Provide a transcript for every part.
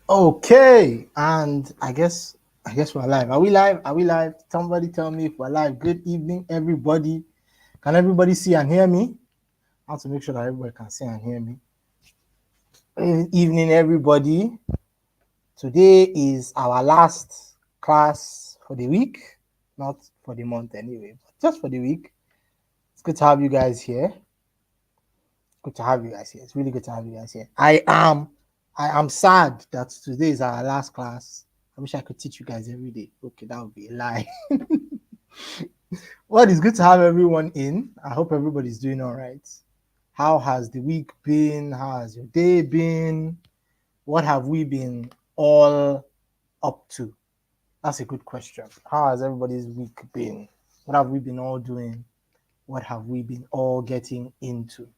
Okay, and I guess we're live. Are we live? Are we live? Somebody tell me if we're live. Good evening, everybody. Can everybody see and hear me? I have to make sure that everybody can see and hear me. Good evening, everybody. Today is our last class for the week, not for the month anyway, but just for the week. It's good to have you guys here. Good to have you guys here. It's really good to have you guys here. I am sad that today is our last class. I wish I could teach you guys every day. Okay, that would be a lie. Well, it's good to have everyone in. I hope everybody's doing all right. How has the week been? How has your day been? What have we been all up to? That's a good question. How has everybody's week been? What have we been all doing? What have we been all getting into?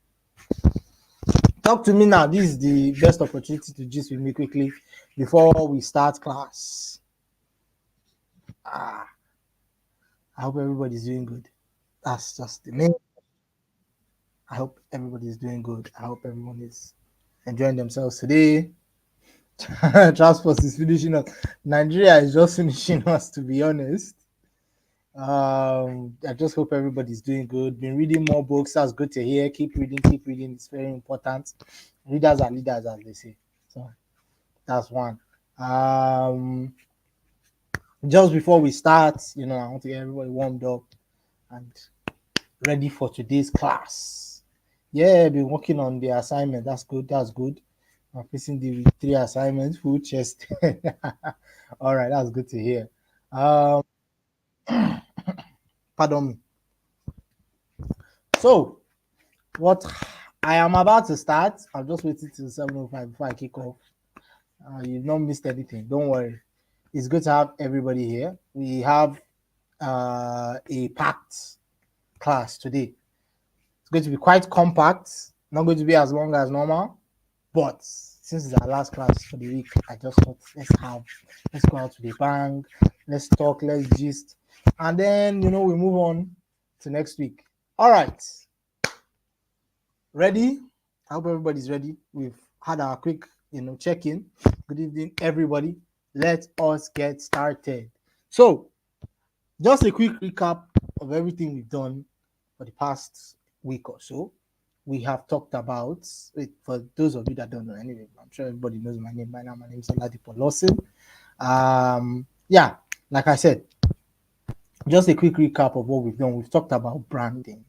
Talk to me now. This is the best opportunity to gist with me quickly before we start class. Ah, I hope everybody's doing good. That's just the main. I hope everybody's doing good. I hope everyone is enjoying themselves today. Transport is finishing us. Nigeria is just finishing us, to be honest. I just hope everybody's doing good. Been reading more books. That's good to hear. Keep reading, keep reading. It's very important. Readers are leaders, as they say. So that's one. Um, just before we start, I want to get everybody warmed up and ready for today's class. Yeah, I've been working on the assignment. That's good. That's good. I'm facing the 3 assignments, full chest. All right, that's good to hear. Um, pardon me. So, what I am about to start, I'm just waiting till 7:05 before I kick off. You've not missed anything. Don't worry. It's good to have everybody here. We have a packed class today. It's going to be quite compact, not going to be as long as normal, but since it's our last class for the week, I just thought let's go out to the bang, let's talk, let's gist, and then we move on to next week. All right, ready? I hope everybody's ready. We've had our quick check-in. Good evening, everybody. Let us get started. So, just a quick recap of everything we've done for the past week or so. We have talked about, for those of you that don't know anyway, I'm sure everybody knows my name by now. My name is Oladipo Lawson. Yeah, like I said, just a quick recap of what we've done. We've talked about branding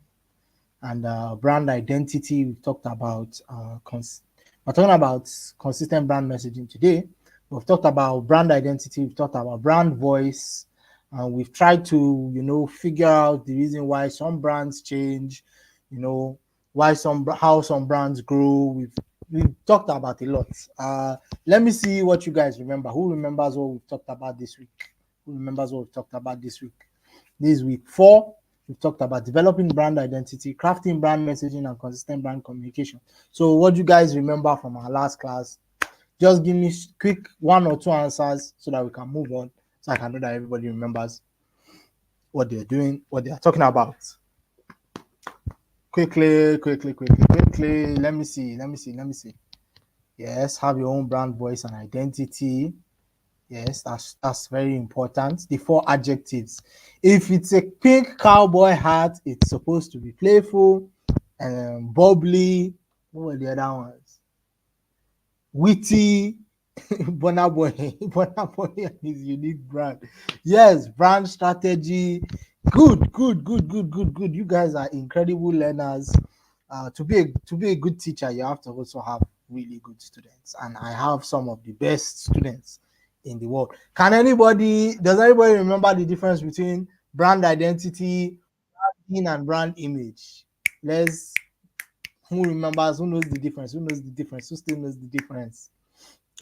and brand identity. We've talked about, we're talking about consistent brand messaging today. We've talked about brand identity. We've talked about brand voice. We've tried to, figure out the reason why some brands change, why how some brands grow. We've talked about a lot. Let me see what you guys remember. Who remembers what we've talked about this week? Who remembers what we've talked about this week? This week 4, we've talked about developing brand identity, crafting brand messaging, and consistent brand communication. So, what do you guys remember from our last class? Just give me quick 1 or 2 answers so that we can move on, so I can know that everybody remembers what they're doing, what they are talking about. Quickly. Let me see. Yes, have your own brand voice and identity. Yes, that's very important. The 4 adjectives. If it's a pink cowboy hat, it's supposed to be playful and bubbly. What were the other ones? Witty. Burna Boy and his unique brand. Yes, brand strategy. Good. You guys are incredible learners. To be a good teacher, you have to also have really good students, and I have some of the best students in the world. Does anybody remember the difference between brand identity, and brand image? Let's Who remembers? Who knows the difference? Who still knows the difference?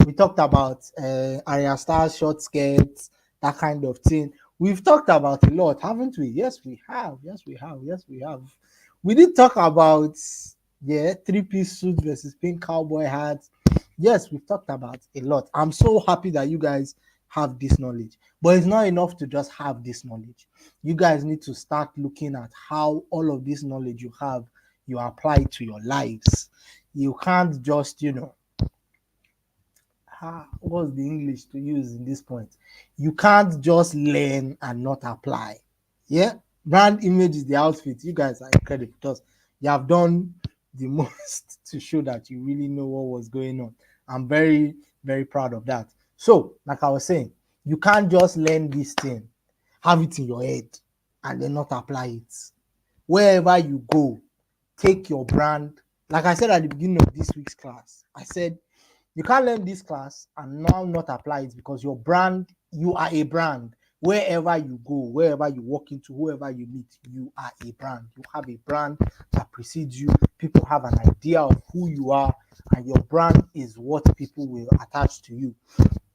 We talked about Arya Star's short skirts, that kind of thing. We've talked about a lot, haven't we? Yes, we have. We did talk about 3-piece suit versus pink cowboy hat. Yes, we've talked about a lot. I'm so happy that you guys have this knowledge. But it's not enough to just have this knowledge. You guys need to start looking at how all of this knowledge you apply to your lives. You can't just, what's the English to use in this point? You can't just learn and not apply. Yeah, brand image is the outfit. You guys are incredible because you have done the most to show that you really know what was going on. I'm very, very proud of that. So, like I was saying, you can't just learn this thing, have it in your head, and then not apply it. Wherever you go, take your brand. Like I said at the beginning of this week's class, I said you can't learn this class and now not apply it because your brand, you are a brand. Wherever you go, wherever you walk into, whoever you meet, you are a brand. You have a brand that precedes you. People have an idea of who you are, and your brand is what people will attach to you.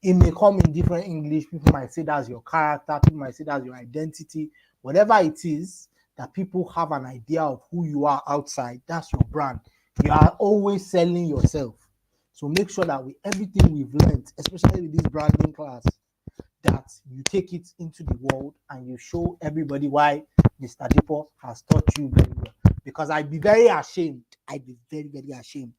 It may come in different English. People might say that's your character, people might say that's your identity. Whatever it is that people have an idea of who you are outside, that's your brand. You are always selling yourself. So make sure that with everything we've learned, especially with this branding class, that you take it into the world and you show everybody why Mr. Dipo has taught you very well. Because I'd be very ashamed. I'd be very, very ashamed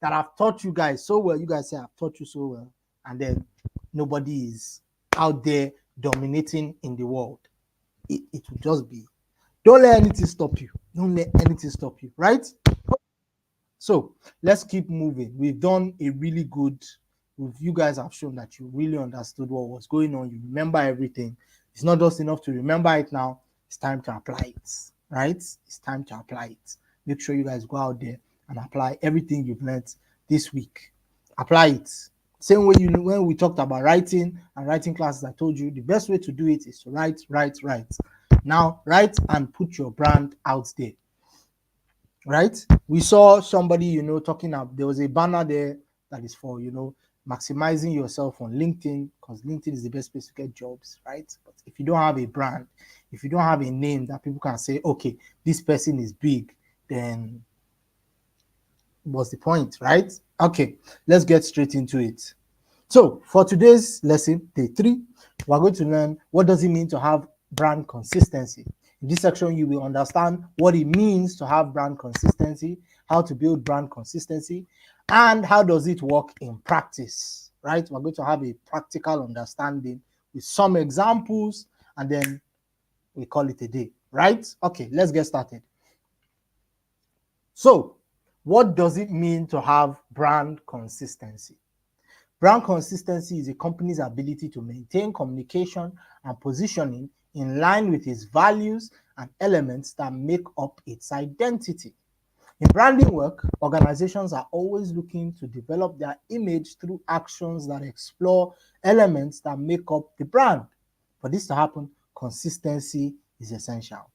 that I've taught you guys so well. You guys say I've taught you so well, and then nobody is out there dominating in the world. It will just be. Don't let anything stop you. Don't let anything stop you, right? So let's keep moving. We've done a really good. You guys have shown that you really understood what was going on. You remember everything. It's not just enough to remember it now. It's time to apply it, right? It's time to apply it. Make sure you guys go out there and apply everything you've learned this week. Apply it. Same way when we talked about writing and writing classes, I told you the best way to do it is to write. Now write and put your brand out there. Right? We saw somebody, talking up. There was a banner there that is for, maximizing yourself on LinkedIn, because LinkedIn is the best place to get jobs, right? But if you don't have a brand, if you don't have a name that people can say, okay, this person is big, then what's the point, right? Okay, let's get straight into it. So for today's lesson, day 3, we're going to learn what does it mean to have brand consistency. In this section, you will understand what it means to have brand consistency, how to build brand consistency, and how does it work in practice, right? We're going to have a practical understanding with some examples, and then we call it a day, right? Okay, let's get started. So, what does it mean to have brand consistency? Brand consistency is a company's ability to maintain communication and positioning in line with its values and elements that make up its identity. In branding work, organizations are always looking to develop their image through actions that explore elements that make up the brand. For this to happen, consistency is essential.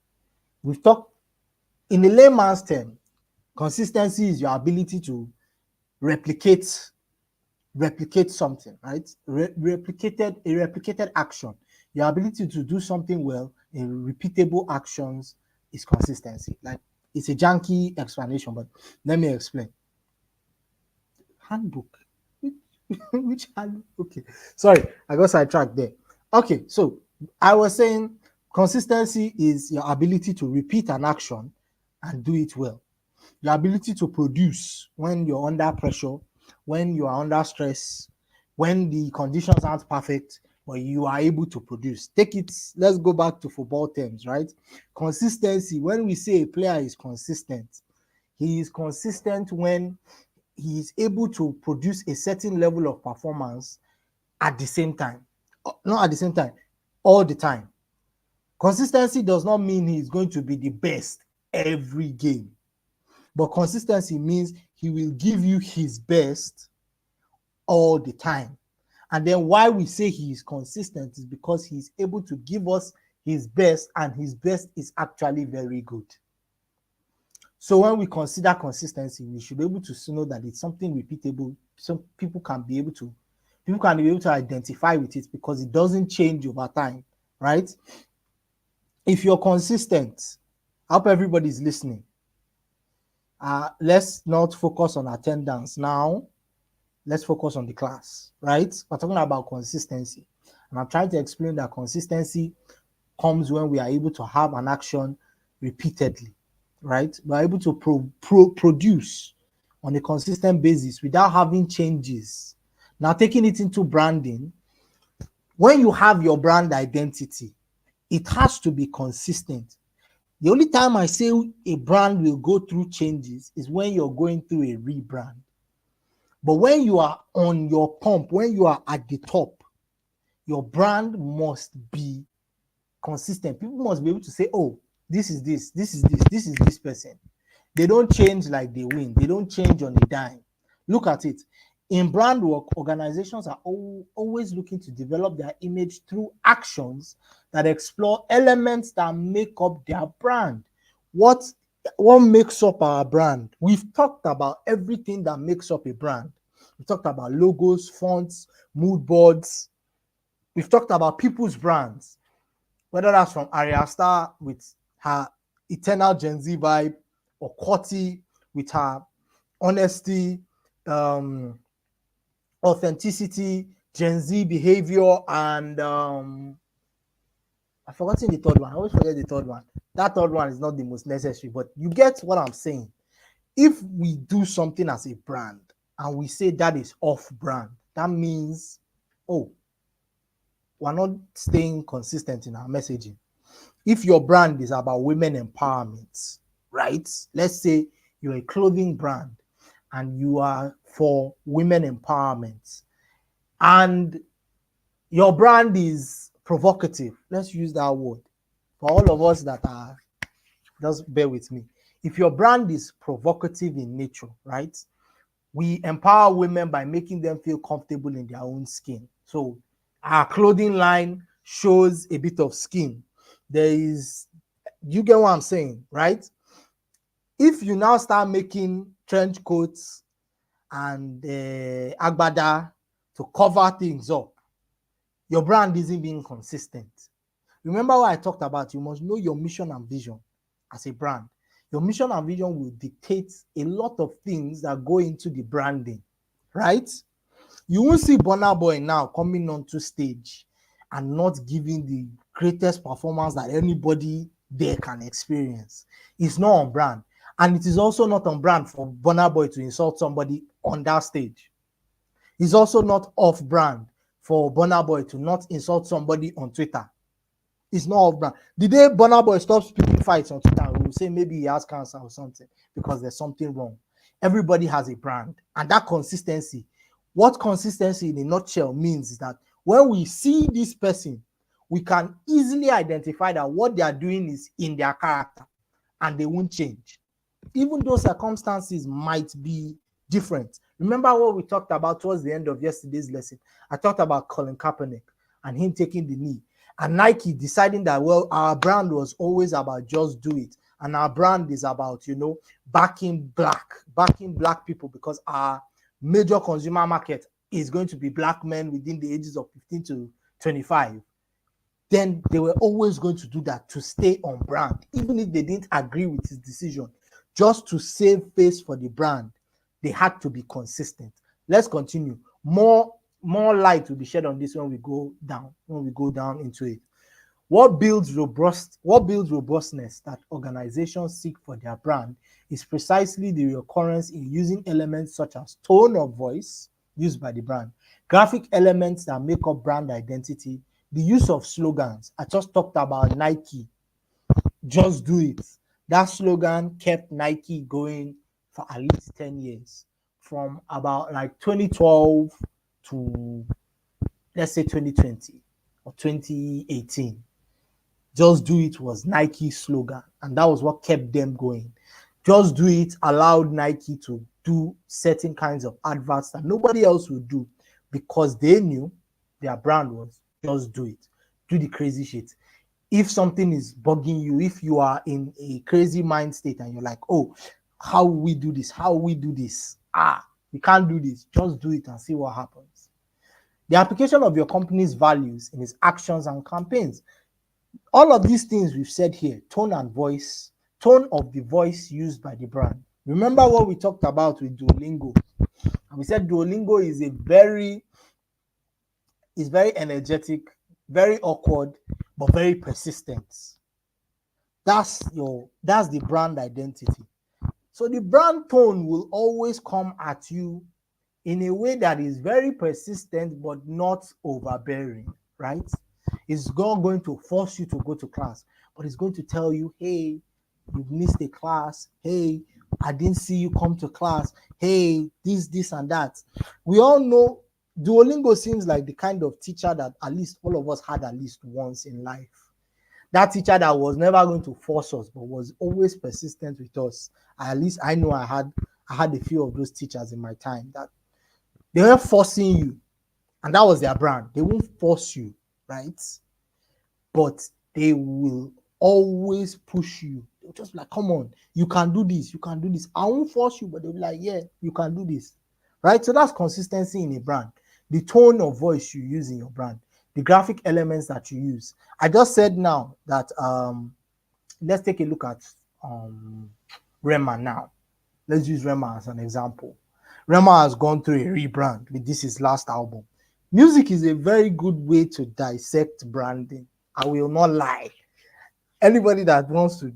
We've talked in a layman's term, consistency is your ability to replicate something, right? Replicated action. Your ability to do something well in repeatable actions is consistency. Like, it's a janky explanation, but let me explain. Handbook. Which handbook? Okay. Sorry, I got sidetracked there. Okay, so I was saying consistency is your ability to repeat an action and do it well. Your ability to produce when you're under pressure, when you are under stress, when the conditions aren't perfect, but you are able to produce. Let's go back to football terms, right? Consistency, when we say a player is consistent, he is consistent when he is able to produce a certain level of performance at the same time. Not at the same time, all the time. Consistency does not mean he is going to be the best every game. But consistency means he will give you his best all the time. And then why we say he is consistent is because he's able to give us his best, and his best is actually very good. So when we consider consistency, we should be able to know that it's something repeatable. So people can be able to identify with it because it doesn't change over time, right? If you're consistent, I hope everybody's listening. Let's not focus on attendance now. Let's focus on the class, right? We're talking about consistency. And I'm trying to explain that consistency comes when we are able to have an action repeatedly, right? We're able to produce on a consistent basis without having changes. Now, taking it into branding, when you have your brand identity, it has to be consistent. The only time I say a brand will go through changes is when you're going through a rebrand. But when you are on your pump, when you are at the top, your brand must be consistent. People must be able to say, oh, this is this, this is this, this is this person. They don't change like they win. They don't change on a dime. Look at it. In brand work, organizations are always looking to develop their image through actions that explore elements that make up their brand. What makes up our brand? We've talked about everything that makes up a brand. We've talked about logos, fonts, mood boards. We've talked about people's brands, whether that's from Arya Star with her eternal Gen Z vibe, or Coty with her honesty, authenticity, Gen Z behavior, and I've forgotten the third one. I always forget the third one. That third one is not the most necessary, but you get what I'm saying. If we do something as a brand and we say that is off brand, that means, oh, we're not staying consistent in our messaging. If your brand is about women empowerment, right? Let's say you're a clothing brand and you are for women empowerment, and your brand is provocative. Let's use that word. For all of us that are, just bear with me. If your brand is provocative in nature, right? We empower women by making them feel comfortable in their own skin. So our clothing line shows a bit of skin. You get what I'm saying, right? If you now start making trench coats and agbada to cover things up, your brand isn't being consistent. Remember what I talked about? You must know your mission and vision as a brand. Your mission and vision will dictate a lot of things that go into the branding, right? You won't see Burna Boy now coming onto stage and not giving the greatest performance that anybody there can experience. It's not on brand. And it is also not on brand for Burna Boy to insult somebody on that stage. It's also not off brand for Burna Boy to not insult somebody on Twitter. It's not off brand. The day Burna Boy stops picking fights on Twitter, we will say maybe he has cancer or something because there's something wrong. Everybody has a brand, and that consistency. What consistency in a nutshell means is that when we see this person, we can easily identify that what they are doing is in their character and they won't change. Even though circumstances might be different. Remember what we talked about towards the end of yesterday's lesson? I talked about Colin Kaepernick and him taking the knee, and Nike deciding that, well, our brand was always about just do it, and our brand is about, backing black people, because our major consumer market is going to be black men within the ages of 15 to 25. Then they were always going to do that to stay on brand, even if they didn't agree with his decision. Just to save face for the brand, they had to be consistent. Let's continue. More light will be shed on this when we go down into it. What builds robustness that organizations seek for their brand is precisely the recurrence in using elements such as tone of voice used by the brand, graphic elements that make up brand identity, the use of slogans. I just talked about Nike, just do it. That slogan kept Nike going for at least 10 years, from about like 2012 to, let's say, 2020 or 2018. Just do it was Nike's slogan, and that was what kept them going. Just do it allowed Nike to do certain kinds of adverts that nobody else would do, because they knew their brand was just do it. Do the crazy shit. If something is bugging you, if you are in a crazy mind state and you're like, oh, how will we do this? How will we do this? We can't do this. Just do it and see what happens. The application of your company's values in its actions and campaigns. All of these things we've said here, tone and voice, tone of the voice used by the brand. Remember what we talked about with Duolingo? And we said Duolingo is very energetic, very awkward, but very persistent. That's the brand identity. So the brand tone will always come at you in a way that is very persistent but not overbearing, right? It's not going to force you to go to class, but it's going to tell you, hey, you've missed a class. Hey, I didn't see you come to class. Hey, this, and that. We all know Duolingo seems like the kind of teacher that at least all of us had at least once in life. That teacher that was never going to force us, but was always persistent with us. At least I know I had a few of those teachers in my time that they were forcing you, and that was their brand. They won't force you, right? But they will always push you. They'll just be like, come on, you can do this, you can do this. I won't force you, but they'll be like, yeah, you can do this. Right? So that's consistency in a brand. The tone of voice you use in your brand, the graphic elements that you use. I just said now that let's take a look at Rema now. Let's use Rema as an example. Rema has gone through a rebrand with this his last album. Music is a very good way to dissect branding. I will not lie. Anybody that wants to,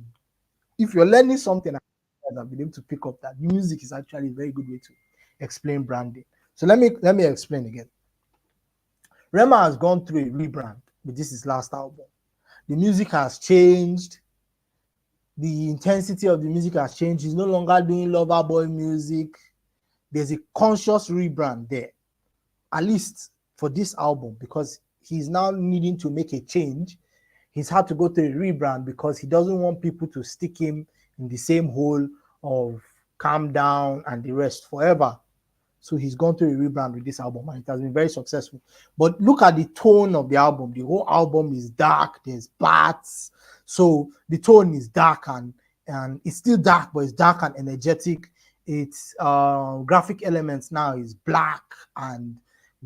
if you're learning something, I'll be able to pick up that music is actually a very good way to explain branding. So let me explain again. Rema has gone through a rebrand with this his last album. The music has changed. The intensity of the music has changed. He's no longer doing lover boy music. There's a conscious rebrand there, at least for this album, because he's now needing to make a change. He's had to go through a rebrand because he doesn't want people to stick him in the same hole of Calm Down and the rest forever. So he's gone through a rebrand with this album, and it has been very successful. But look at the tone of the album. The whole album is dark. There's bats. So the tone is dark, and it's still dark, but it's dark and energetic. Its graphic elements now is black and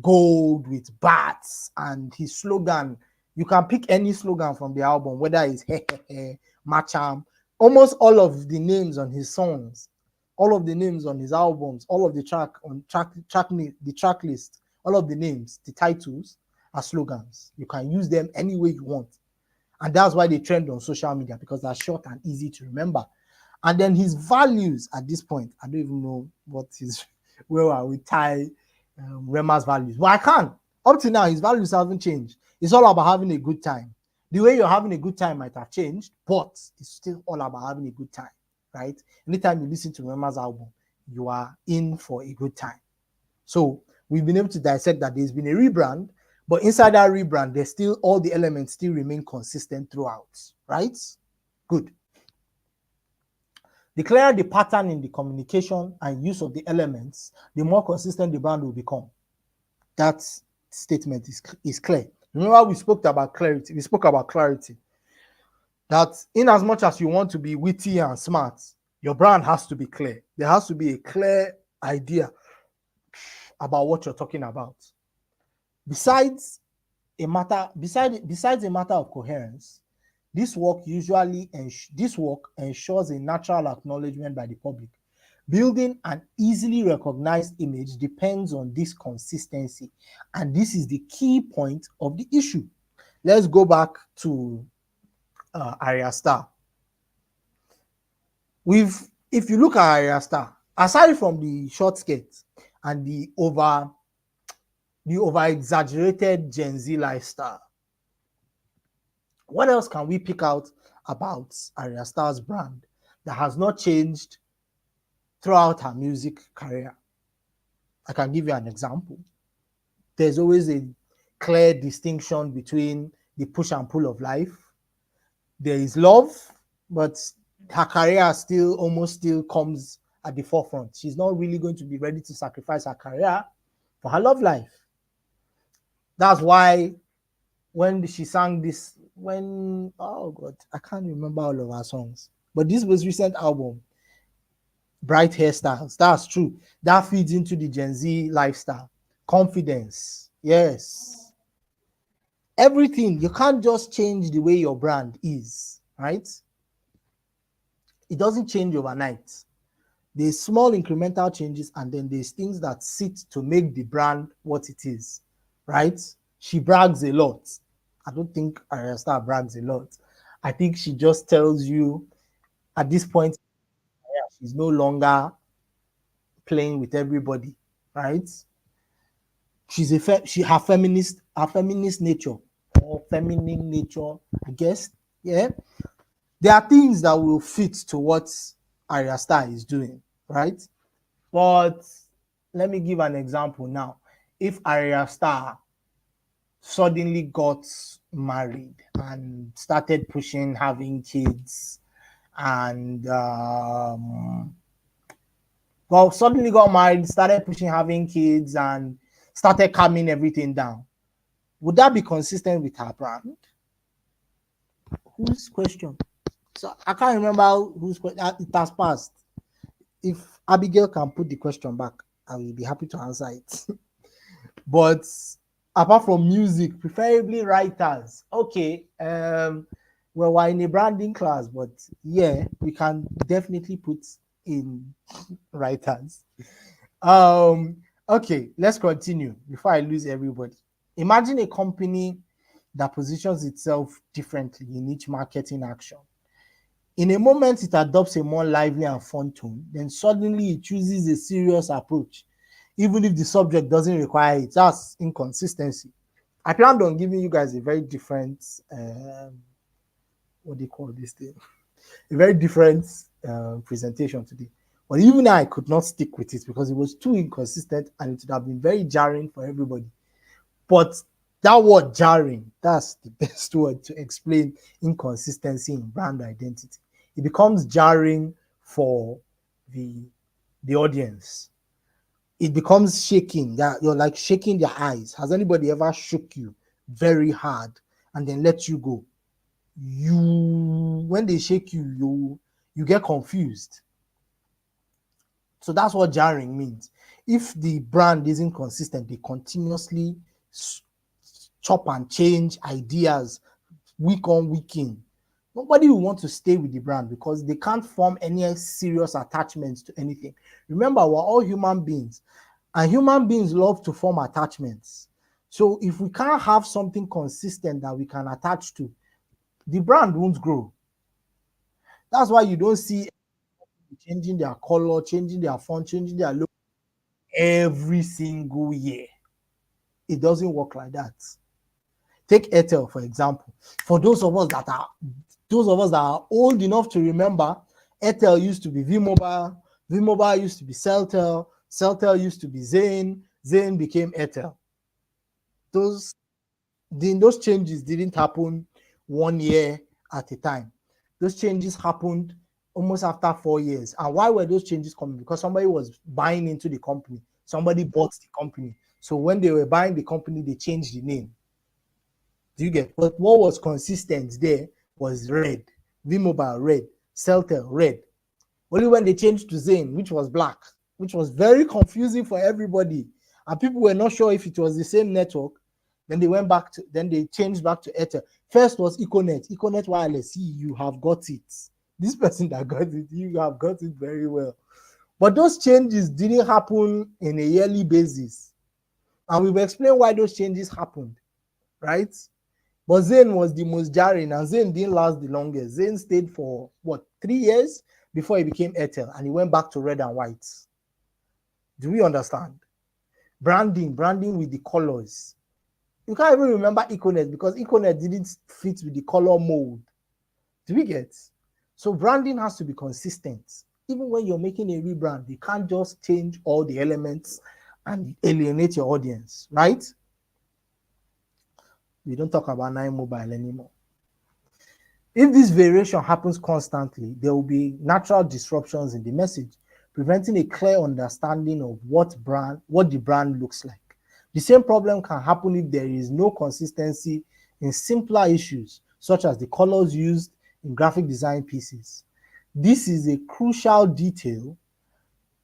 gold with bats, and his slogan, you can pick any slogan from the album, whether it's he he he, macham. Almost all of the names on his songs, all of the names on his albums, all of the the track list, all of the names, the titles are slogans. You can use them any way you want. And that's why they trend on social media, because they're short and easy to remember. And then his values at this point, I don't even know what his, where I will tie Rema's values. But I can't. Up to now, his values haven't changed. It's all about having a good time. The way you're having a good time might have changed, but it's still all about having a good time, right? Anytime you listen to Rema's album, you are in for a good time. So we've been able to dissect that there's been a rebrand, but inside that rebrand, there's still all the elements still remain consistent throughout, right? Good. The clearer the pattern in the communication and use of the elements, the more consistent the brand will become. That statement is clear. Remember, we spoke about clarity. That in as much as you want to be witty and smart, your brand has to be clear. There has to be a clear idea about what you're talking about. Besides a matter of coherence, this work ensures a natural acknowledgement by the public. Building an easily recognized image depends on this consistency, and this is the key point of the issue. Let's go back to Arya Star. If you look at Arya Star, aside from the short skirt and the over exaggerated Gen Z lifestyle, what else can we pick out about Arya Star's brand that has not changed throughout her music career? I can give you an example. There's always a clear distinction between the push and pull of life. There is love, but her career almost still comes at the forefront. She's not really going to be ready to sacrifice her career for her love life. That's why when she sang this, oh God, I can't remember all of her songs, but this was recent album, Bright Hairstyles. That's true. That feeds into the Gen Z lifestyle. Confidence. Yes. Everything. You can't just change the way your brand is, right? It doesn't change overnight. There's small incremental changes, and then there's things that sit to make the brand what it is, right? She brags a lot. I don't think Arya Star brags a lot. I think she just tells you at this point, she's no longer playing with everybody. right? She her feminist nature or feminine nature, I guess. Yeah, there are things that will fit to what Arya Star is doing, right? But let me give an example now. If Arya Star suddenly got married and started pushing having kids and well, suddenly got married, started pushing having kids and started calming everything down, would that be consistent with her brand? Whose question? So I can't remember whose question. It has passed. If Abigail can put the question back, I will be happy to answer it. But apart from music, preferably writers. Okay. Well, we're in a branding class, but yeah, we can definitely put in writers. Okay, let's continue before I lose everybody. Imagine a company that positions itself differently in each marketing action. In a moment, it adopts a more lively and fun tone, then suddenly it chooses a serious approach, even if the subject doesn't require it. That's inconsistency. I planned on giving you guys a very different, what do you call this thing? A very different presentation today. But even I could not stick with it because it was too inconsistent and it would have been very jarring for everybody. But that word jarring, that's the best word to explain inconsistency in brand identity. It becomes jarring for the the audience. It becomes shaking. That you're like shaking their eyes. Has anybody ever shook you very hard and then let you go? You when they shake you, you get confused. So that's what jarring means. If the brand isn't consistent, they continuously chop and change ideas week on week in. Nobody will want to stay with the brand because they can't form any serious attachments to anything. Remember, we're all human beings, and human beings love to form attachments. So if we can't have something consistent that we can attach to, the brand won't grow. That's why you don't see changing their color, changing their font, changing their look every single year. It doesn't work like that. Take Airtel, for example. For those of us that are old enough to remember, Airtel used to be V-Mobile, V-Mobile used to be Celtel, Celtel used to be Zain, Zain became Airtel. Those those changes didn't happen 1 year at a time. Those changes happened almost after 4 years. And why were those changes coming? Because somebody was buying into the company. Somebody bought the company. So when they were buying the company, they changed the name. Do you get? But what was consistent there was red. V-Mobile, red. Celtel, red. Only when they changed to Zain, which was black, which was very confusing for everybody. And people were not sure if it was the same network. Then they changed back to Airtel. First was Econet Wireless. See, you have got it. This person that got it, you have got it very well. But those changes didn't happen in a yearly basis. And we've explained why those changes happened, right? But Zain was the most jarring, and Zain didn't last the longest. Zain stayed for 3 years before he became Airtel, and he went back to red and white. Do we understand? Branding with the colors. You can't even remember Econet because Econet didn't fit with the color mold. Do we get? So branding has to be consistent. Even when you're making a rebrand, you can't just change all the elements and alienate your audience, right? We don't talk about 9mobile anymore. If this variation happens constantly, there will be natural disruptions in the message, preventing a clear understanding of what the brand looks like. The same problem can happen if there is no consistency in simpler issues, such as the colors used in graphic design pieces. This is a crucial detail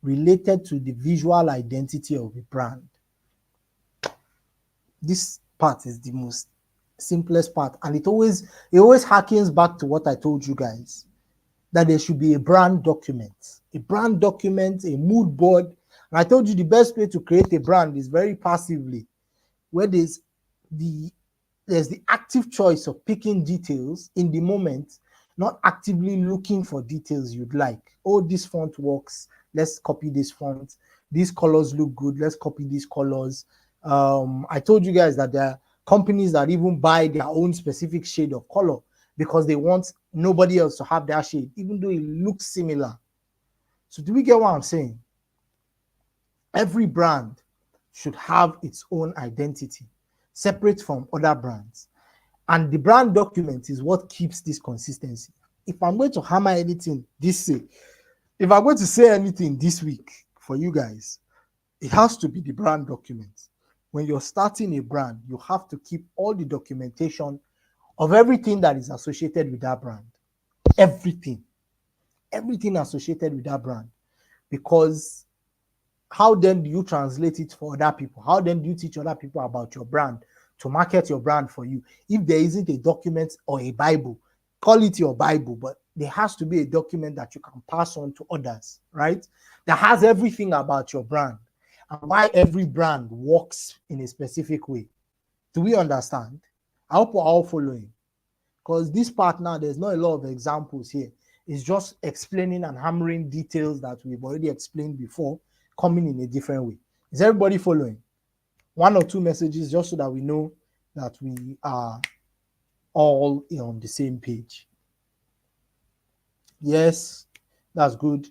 related to the visual identity of a brand. This part is the most simplest part, and it always harkens back to what I told you guys, that there should be a brand document, a mood board. And I told you the best way to create a brand is very passively, where there's the active choice of picking details in the moment, not actively looking for details you'd like. Oh, this font works, let's copy this font. these colors look good, let's copy these colors. I told you guys that there are companies that even buy their own specific shade of color because they want nobody else to have that shade, even though it looks similar. So do we get what I'm saying? Every brand should have its own identity, separate from other brands. And the brand document is what keeps this consistency. If I'm going to hammer anything if I'm going to say anything this week for you guys, it has to be the brand document. When you're starting a brand, you have to keep all the documentation of everything that is associated with that brand. Everything associated with that brand. Because how then do you translate it for other people? How then do you teach other people about your brand to market your brand for you? If there isn't a document or a Bible, call it your Bible, but there has to be a document that you can pass on to others, right? That has everything about your brand and why every brand works in a specific way. Do we understand? I hope we're all following. Because this part now, there's not a lot of examples here. It's just explaining and hammering details that we've already explained before, coming in a different way. Is everybody following? One or two messages just so that we know that we are all on the same page. Yes, that's good.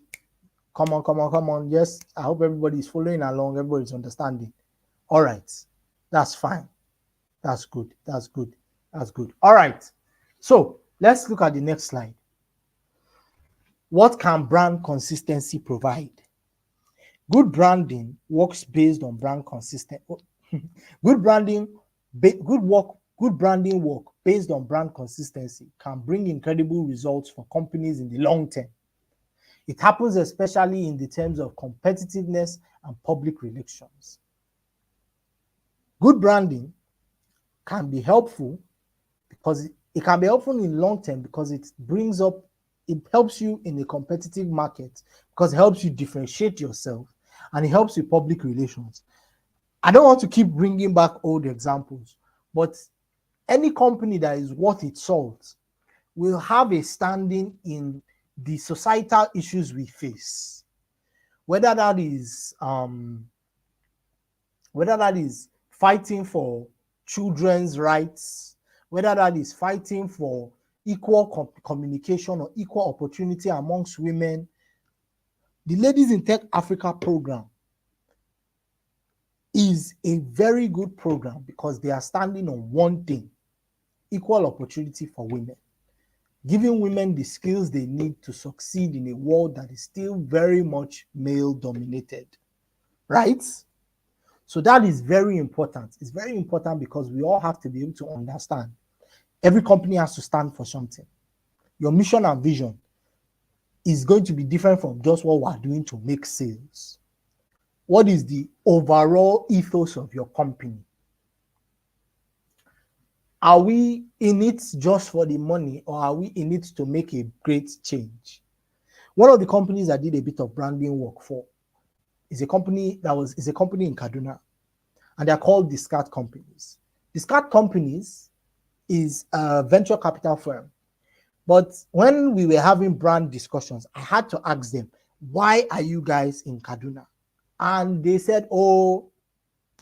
Come on. Yes, I hope everybody is following along. Everybody's understanding. All right, that's fine. That's good. All right, so let's look at the next slide. What can brand consistency provide? Good branding works based on brand consistency. Good branding work based on brand consistency can bring incredible results for companies in the long term. It happens especially in the terms of competitiveness and public relations. Good branding can be helpful because it can be helpful in long term because it helps you in a competitive market because it helps you differentiate yourself and it helps with public relations. I don't want to keep bringing back old examples, but any company that is worth its salt will have a standing in the societal issues we face, whether that is fighting for children's rights, whether that is fighting for equal communication or equal opportunity amongst women. The Ladies in Tech Africa program is a very good program because they are standing on one thing: equal opportunity for women, giving women the skills they need to succeed in a world that is still very much male dominated, right? So that is very important. It's very important because we all have to be able to understand. Every company has to stand for something. Your mission and vision is going to be different from just what we're doing to make sales. What is the overall ethos of your company? Are we in it just for the money, or are we in it to make a great change? One of the companies I did a bit of branding work for is a company in Kaduna, and they're called Discard Companies. Discard Companies is a venture capital firm. But when we were having brand discussions, I had to ask them, why are you guys in Kaduna? And they said, oh,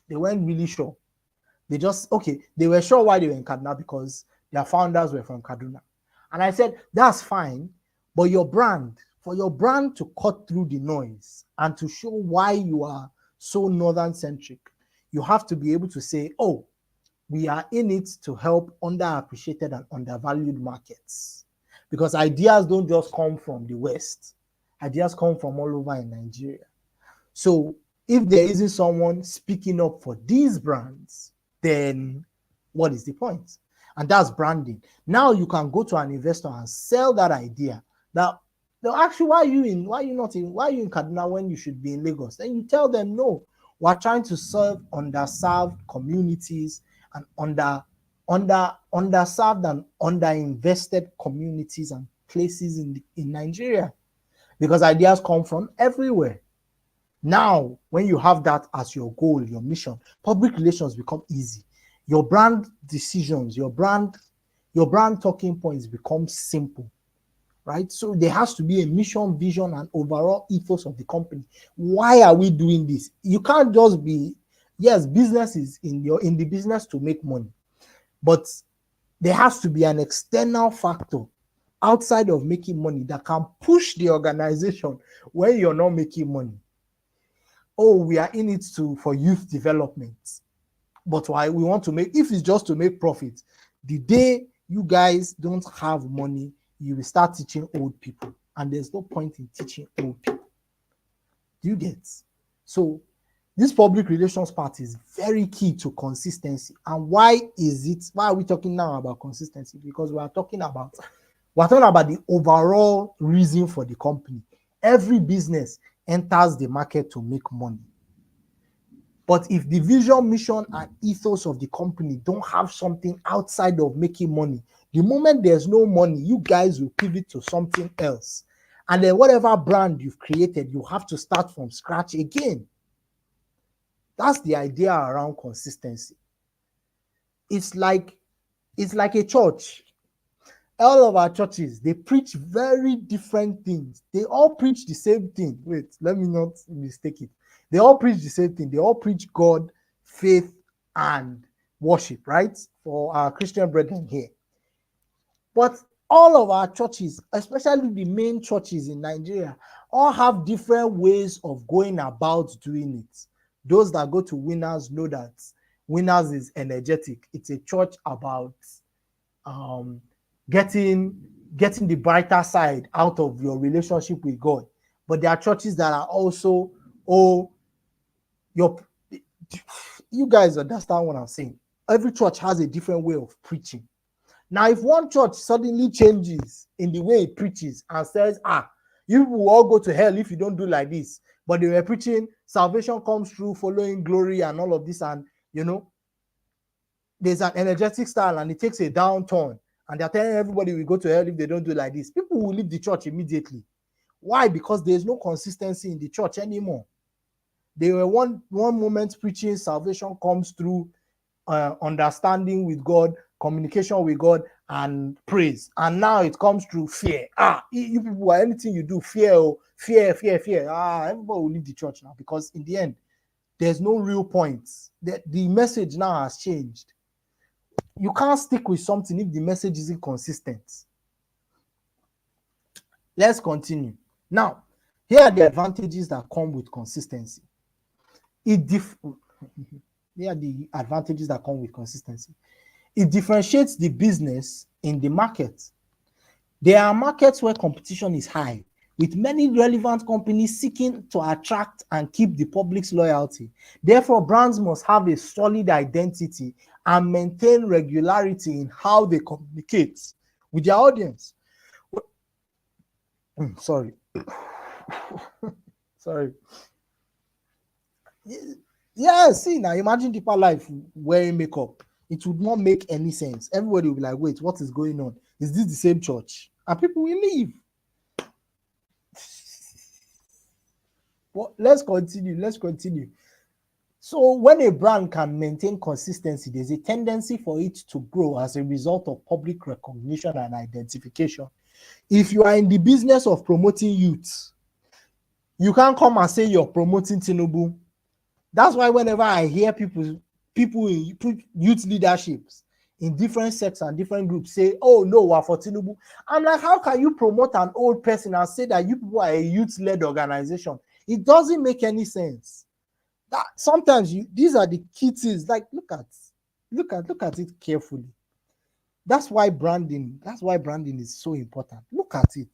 they weren't really sure. They were sure why they were in Kaduna because their founders were from Kaduna. And I said, that's fine, but for your brand to cut through the noise and to show why you are so northern centric, you have to be able to say, oh, we are in it to help underappreciated and undervalued markets. Because ideas don't just come from the West. Ideas come from all over in Nigeria. So if there isn't someone speaking up for these brands, then what is the point? And that's branding. Now you can go to an investor and sell that idea. That they'll ask you, why are you in Kaduna when you should be in Lagos? Then you tell them, no, we're trying to serve underserved communities and underserved and underinvested communities and places in Nigeria, because ideas come from everywhere. Now, when you have that as your goal, your mission, public relations become easy. Your brand decisions, your brand talking points become simple, right? So there has to be a mission, vision, and overall ethos of the company. Why are we doing this? You can't just be, yes, business is in the business to make money, but there has to be an external factor outside of making money that can push the organization when you're not making money. Oh, we are in it for youth development, but why we want to make, if it's just to make profit, the day you guys don't have money, you will start teaching old people, and there's no point in teaching old people. Do you get? So this public relations part is very key to consistency. And why are we talking now about consistency? Because we're talking about the overall reason for the company. Every business enters the market to make money. But if the vision, mission, and ethos of the company don't have something outside of making money, the moment there's no money, you guys will pivot to something else. And then whatever brand you've created, you have to start from scratch again. That's the idea around consistency. It's like a church. All of our churches, they preach very different things. They all preach the same thing. Wait, let me not mistake it. They all preach the same thing. They all preach God, faith, and worship, right? For our Christian brethren here. But all of our churches, especially the main churches in Nigeria, all have different ways of going about doing it. Those that go to Winners know that Winners is energetic. It's a church about getting the brighter side out of your relationship with God. But there are churches that are also, you guys understand what I'm saying. Every church has a different way of preaching. Now, if one church suddenly changes in the way it preaches and says, you will all go to hell if you don't do like this, but they were preaching salvation comes through following glory and all of this, and there's an energetic style and it takes a downturn, and they're telling everybody we go to hell if they don't do like this, people will leave the church immediately. Why? Because there's no consistency in the church anymore. They were one moment preaching salvation comes through understanding with God, communication with God, and praise, and now it comes through fear. You people, anything you do, fear. Everybody will leave the church now, because in the end, there's no real point. The message now has changed. You can't stick with something if the message isn't consistent. Let's continue. Now, here are the advantages that come with consistency. Here are the advantages that come with consistency. It differentiates the business in the market. There are markets where competition is high, with many relevant companies seeking to attract and keep the public's loyalty. Therefore, brands must have a solid identity and maintain regularity in how they communicate with their audience. Sorry. Yeah, see, now imagine deeper life wearing makeup. It would not make any sense. Everybody will be like, wait, what is going on? Is this the same church? And people will leave. Well, let's continue. So when a brand can maintain consistency, there's a tendency for it to grow as a result of public recognition and identification. If you are in the business of promoting youth, you can't come and say you're promoting Tinubu. That's why whenever I hear people in youth leaderships in different sects and different groups say, oh no, we're for Tinubu, I'm like, how can you promote an old person and say that you people are a youth-led organization? It doesn't make any sense. That sometimes these are the key things. Like, look at it carefully. That's why branding is so important. Look at it.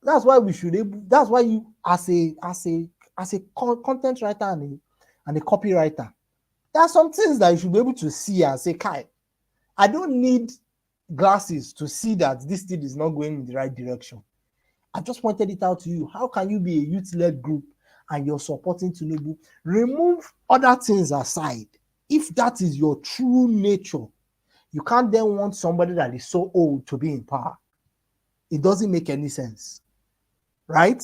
That's why you as a content writer and a copywriter, there are some things that you should be able to see and say, Kai, I don't need glasses to see that this thing is not going in the right direction. I just pointed it out to you. How can you be a youth-led group and you're supporting Tinubu? Remove other things aside. If that is your true nature, you can't then want somebody that is so old to be in power. It doesn't make any sense, right?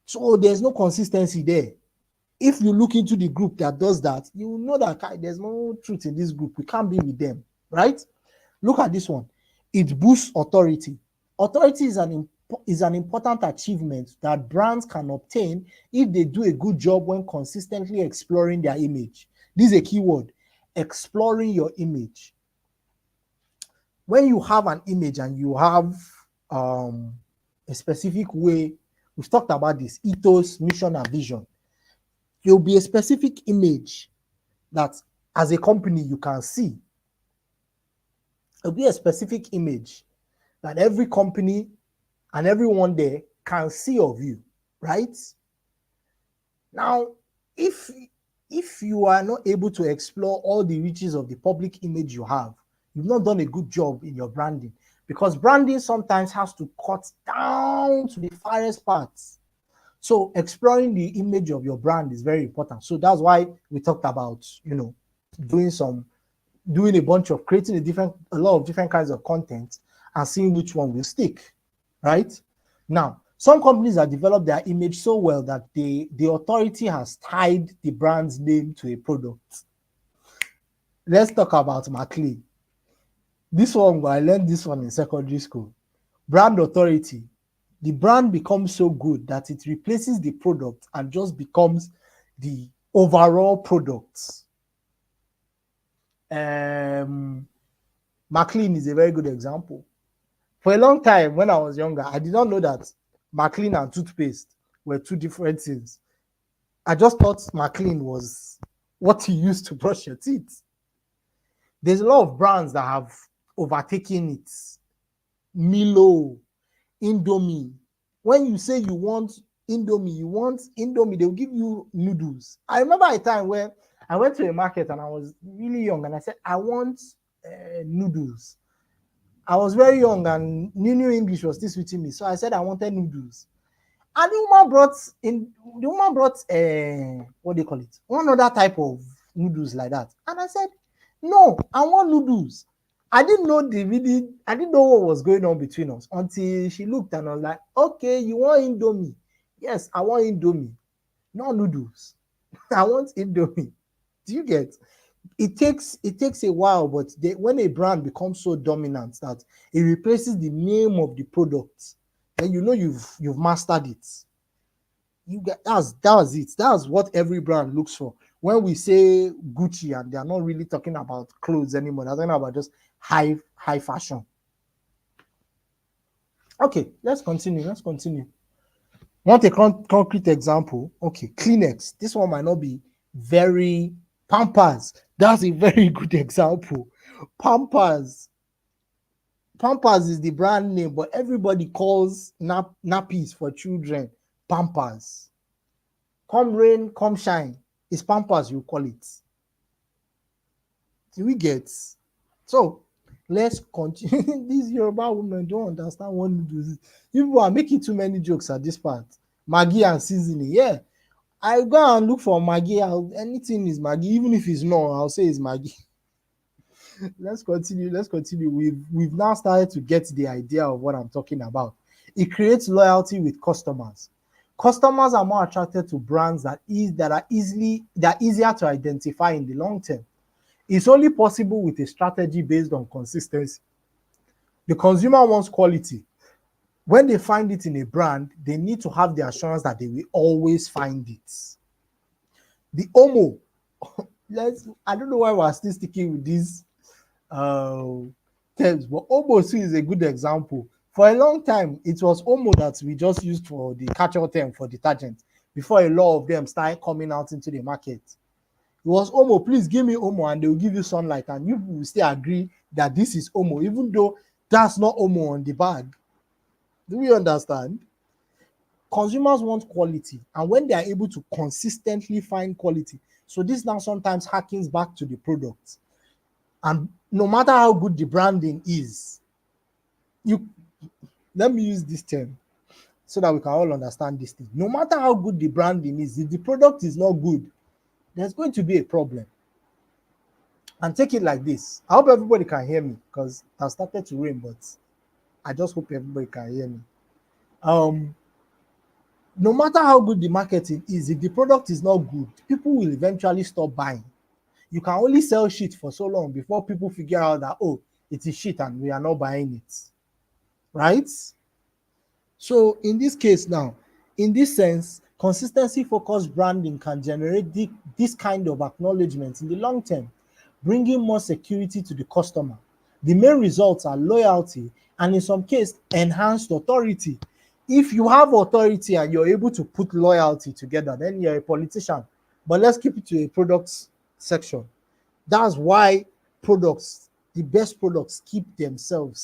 So there's no consistency there. If you look into the group that does that, you will know that there's no truth in this group. We can't be with them, right? Look at this one. It boosts authority. Authority is an important achievement that brands can obtain if they do a good job when consistently exploring their image. This is a key word, exploring your image. When you have an image and you have a specific way, we've talked about this, ethos, mission, and vision. There'll be a specific image that as a company you can see. There'll be a specific image that every company and everyone there can see of you, right? Now, if you are not able to explore all the riches of the public image you have, you've not done a good job in your branding, because branding sometimes has to cut down to the farthest parts. So exploring the image of your brand is very important. So that's why we talked about, doing a bunch of creating a lot of different kinds of content and seeing which one will stick, right? Now, some companies have developed their image so well that the authority has tied the brand's name to a product. Let's talk about McLean. This one, I learned this one in secondary school. Brand authority. The brand becomes so good that it replaces the product and just becomes the overall product. McLean is a very good example. For a long time, when I was younger, I did not know that McLean and toothpaste were two different things. I just thought McLean was what you use to brush your teeth. There's a lot of brands that have overtaken it. Milo, Indomie. When you say you want Indomie, they'll give you noodles. I remember a time where I went to a market and I was really young and I said, I want noodles. I was very young and new English was still switching me. So I said I wanted noodles. And the woman brought what do you call it? One other type of noodles like that. And I said, no, I want noodles. I didn't know what was going on between us until she looked and I was like, okay, you want Indomie? Yes, I want Indomie. No noodles. I want Indomie. Do you get? It takes a while, but when a brand becomes so dominant that it replaces the name of the product, then you've mastered it. That's it. That's what every brand looks for. When we say Gucci, and they are not really talking about clothes anymore, they're talking about just high fashion. Okay, let's continue. Want a concrete example? Okay, Kleenex. This one might not be very. Pampers. That's a very good example. Pampers is the brand name, but everybody calls nappies for children Pampers. Come rain, come shine. It's Pampers, you call it. Do we get? So let's continue. These Yoruba women don't understand what noodles is. People are making too many jokes at this part. Maggi and seasoning. Yeah. I go and look for Maggi. Anything is Maggi, even if it's not, I'll say it's Maggi. Let's continue. We've now started to get the idea of what I'm talking about. It creates loyalty with customers. Customers are more attracted to brands that are easier to identify in the long term. It's only possible with a strategy based on consistency. The consumer wants quality. When they find it in a brand, they need to have the assurance that they will always find it. The Omo, I don't know why we're still sticking with these terms, but Omo too is a good example. For a long time, it was Omo that we just used for the catch-all term for detergent before a lot of them started coming out into the market. It was Omo, please give me Omo, and they will give you Sunlight, and you will still agree that this is Omo, even though that's not Omo on the bag. Do we understand? Consumers want quality, and when they are able to consistently find quality, so this now sometimes harkens back to the product. And no matter how good the branding is, let me use this term so that we can all understand this thing. No matter how good the branding is, if the product is not good, there's going to be a problem. And take it like this. I hope everybody can hear me because I've started to rain, but I just hope everybody can hear me. No matter how good the marketing is, if the product is not good, people will eventually stop buying. You can only sell shit for so long before people figure out that, oh, it is shit and we are not buying it. right? So in this case now, in this sense, consistency focused branding can generate this kind of acknowledgement in the long term, bringing more security to the customer. The main results are loyalty and in some cases enhanced authority. If you have authority and you're able to put loyalty together, then you're a politician. But let's keep it to a products section. That's why products, the best products, keep themselves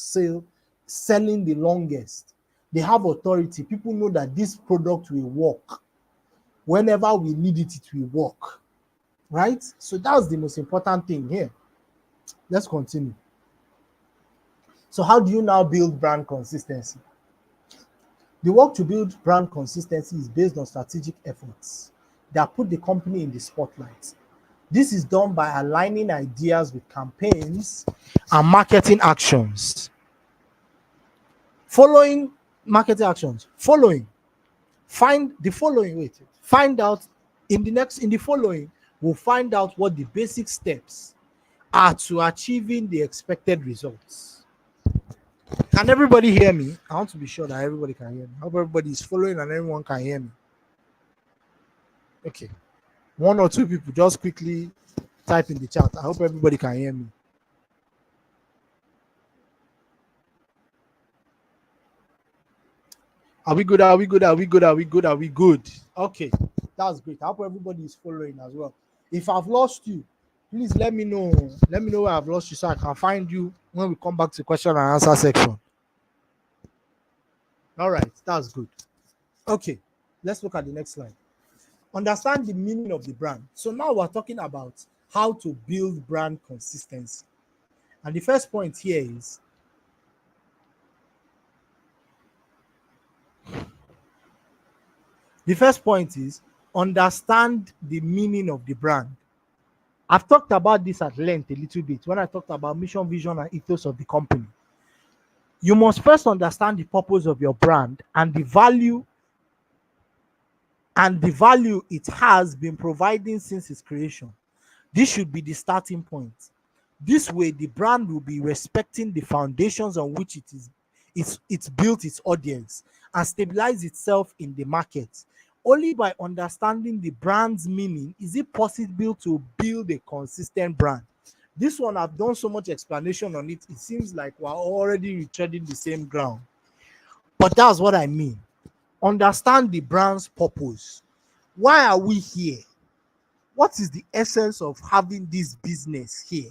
selling the longest. They have authority. People know that this product will work. Whenever we need it, it will work. Right? So that's the most important thing here. Let's continue. So, how do you now build brand consistency? The work to build brand consistency is based on strategic efforts that put the company in the spotlight. This is done by aligning ideas with campaigns and marketing actions. Following marketing actions. Find the following. Find out in the following, we'll find out what the basic steps are to achieving the expected results. Can everybody hear me? I want to be sure that everybody can hear me. I hope everybody is following and everyone can hear me. Okay. One or two people just quickly type in the chat. I hope everybody can hear me. Are we good? Are we good? Are we good? Are we good? Are we good? Okay, that's great. I hope everybody is following as well. If I've lost you, please let me know. Let me know where I've lost you so I can find you when we come back to question and answer section. All right, that's good. Okay, let's look at the next slide. Understand the meaning of the brand. So now we're talking about how to build brand consistency. And the first point here is understand the meaning of the brand. I've talked about this at length a little bit when I talked about mission, vision, and ethos of the company. You must first understand the purpose of your brand and the value it has been providing since its creation. This should be the starting point. This way, the brand will be respecting the foundations on which it's built its audience and stabilize itself in the market. Only by understanding the brand's meaning is it possible to build a consistent brand. This one, I've done so much explanation on it, it seems like we're already treading the same ground. But that's what I mean. Understand the brand's purpose. Why are we here? What is the essence of having this business here?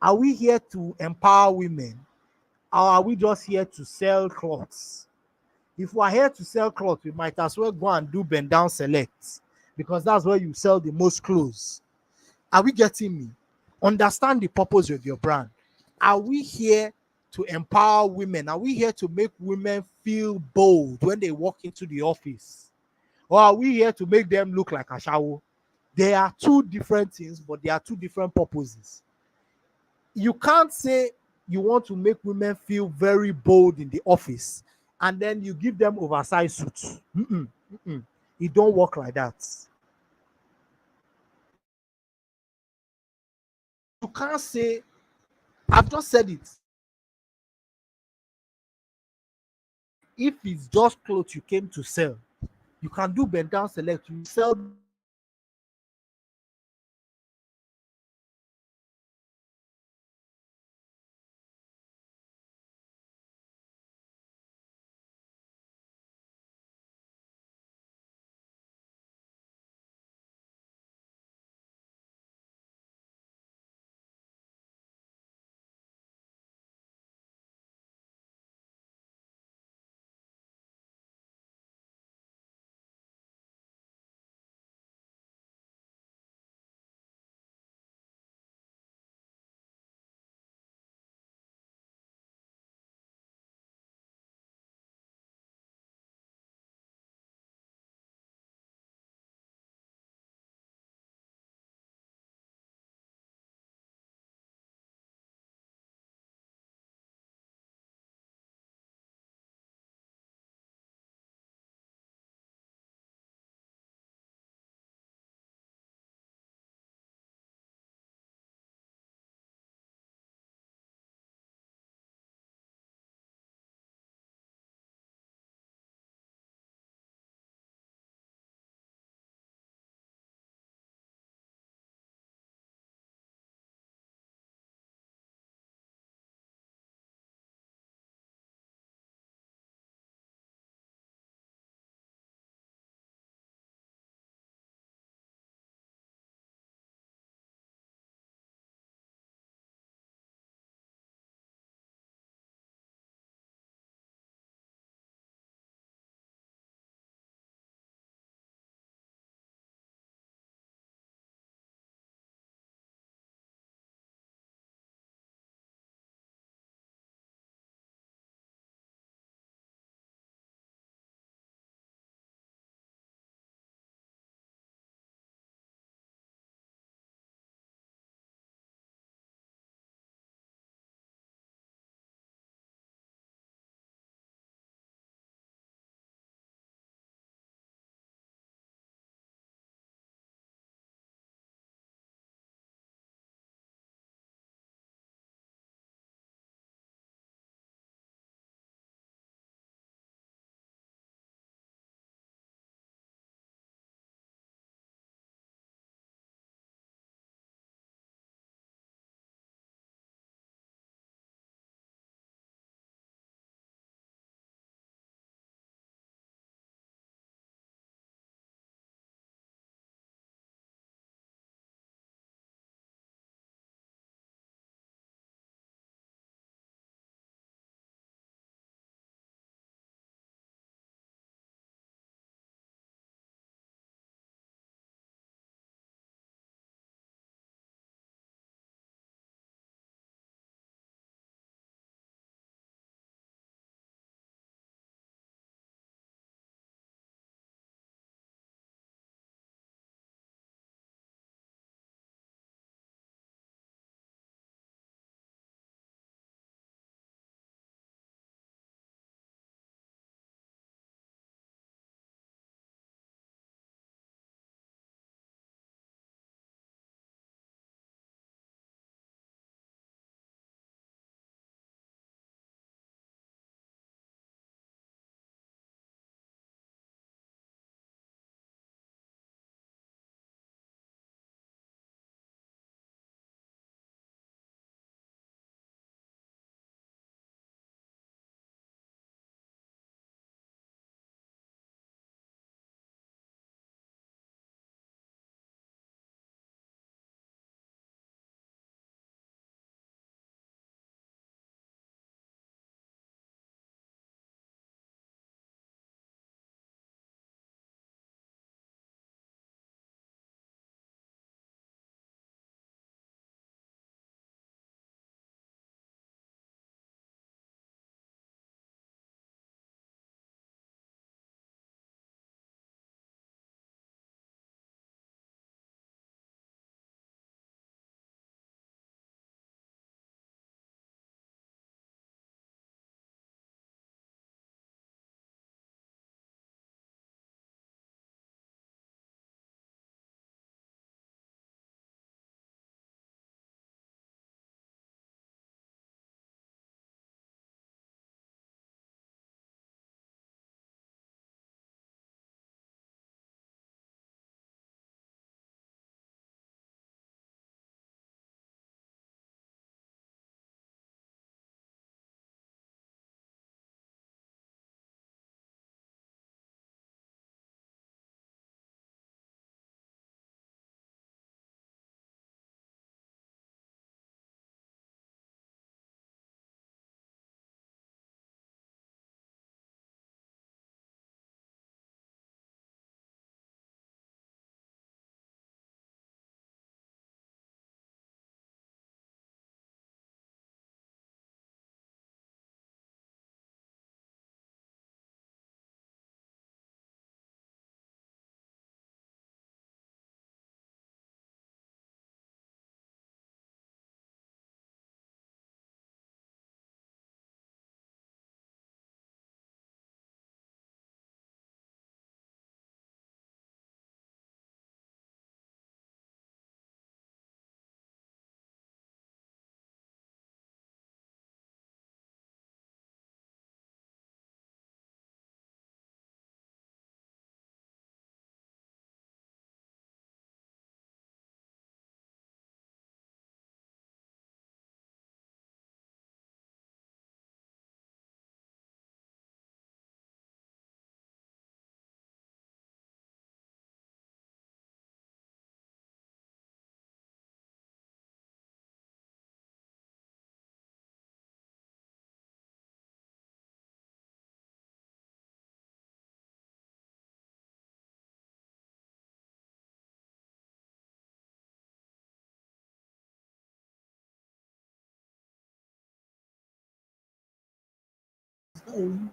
Are we here to empower women? Or are we just here to sell clothes? If we're here to sell clothes, we might as well go and do bend down select because that's where you sell the most clothes. Are we getting me? Understand the purpose of your brand. Are we here to empower women? Are we here to make women feel bold when they walk into the office? Or are we here to make them look like a shower? They are two different things, but they are two different purposes. You can't say you want to make women feel very bold in the office and then you give them oversized suits. It don't work like that. You can't say, I've just said it. If it's just clothes you came to sell, you can do bend down select. You sell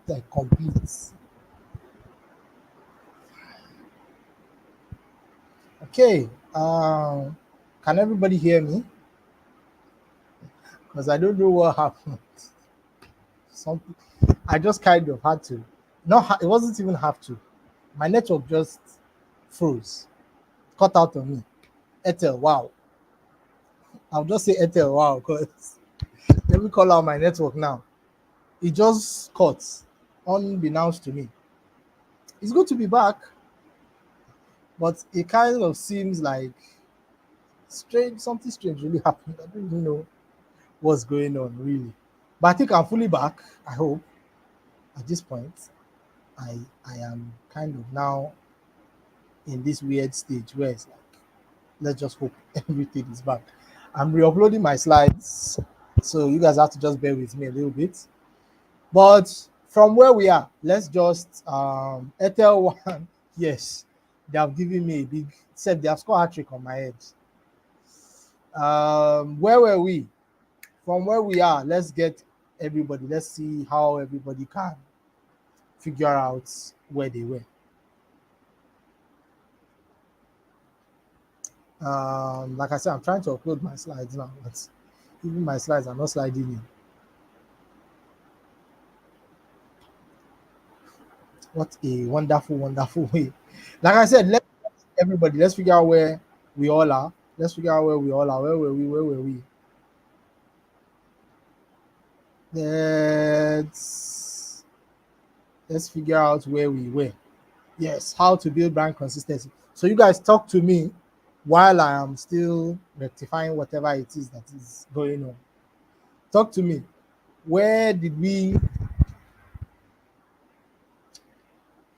Like complete. Okay. Can everybody hear me? Because I don't know what happened. Something I just kind of had to. No, it wasn't even have to. My network just froze, cut out on me. Ethel, wow. I'll just say Ethel, wow, because let me call out my network now. It just cut, unbeknownst to me. It's good to be back, but it kind of seems like strange. Something strange really happened. I don't even know what's going on, really. But I think I'm fully back. I hope at this point. I am kind of now in this weird stage where it's like, let's just hope everything is back. I'm re-uploading my slides, so you guys have to just bear with me a little bit. But from where we are, let's just Ethel one. Yes, they have given me a big set. They have scored hat trick on my head. Where were we? From where we are, let's get everybody. Let's see how everybody can figure out where they were. Like I said, I'm trying to upload my slides now, but even my slides are not sliding in. What a wonderful, wonderful way. Like I said, let's figure out where we all are. Let's figure out where we all are. Where were we? Where were we? Let's figure out where we were. Yes, how to build brand consistency. So you guys talk to me while I am still rectifying whatever it is that is going on. Talk to me. Where did we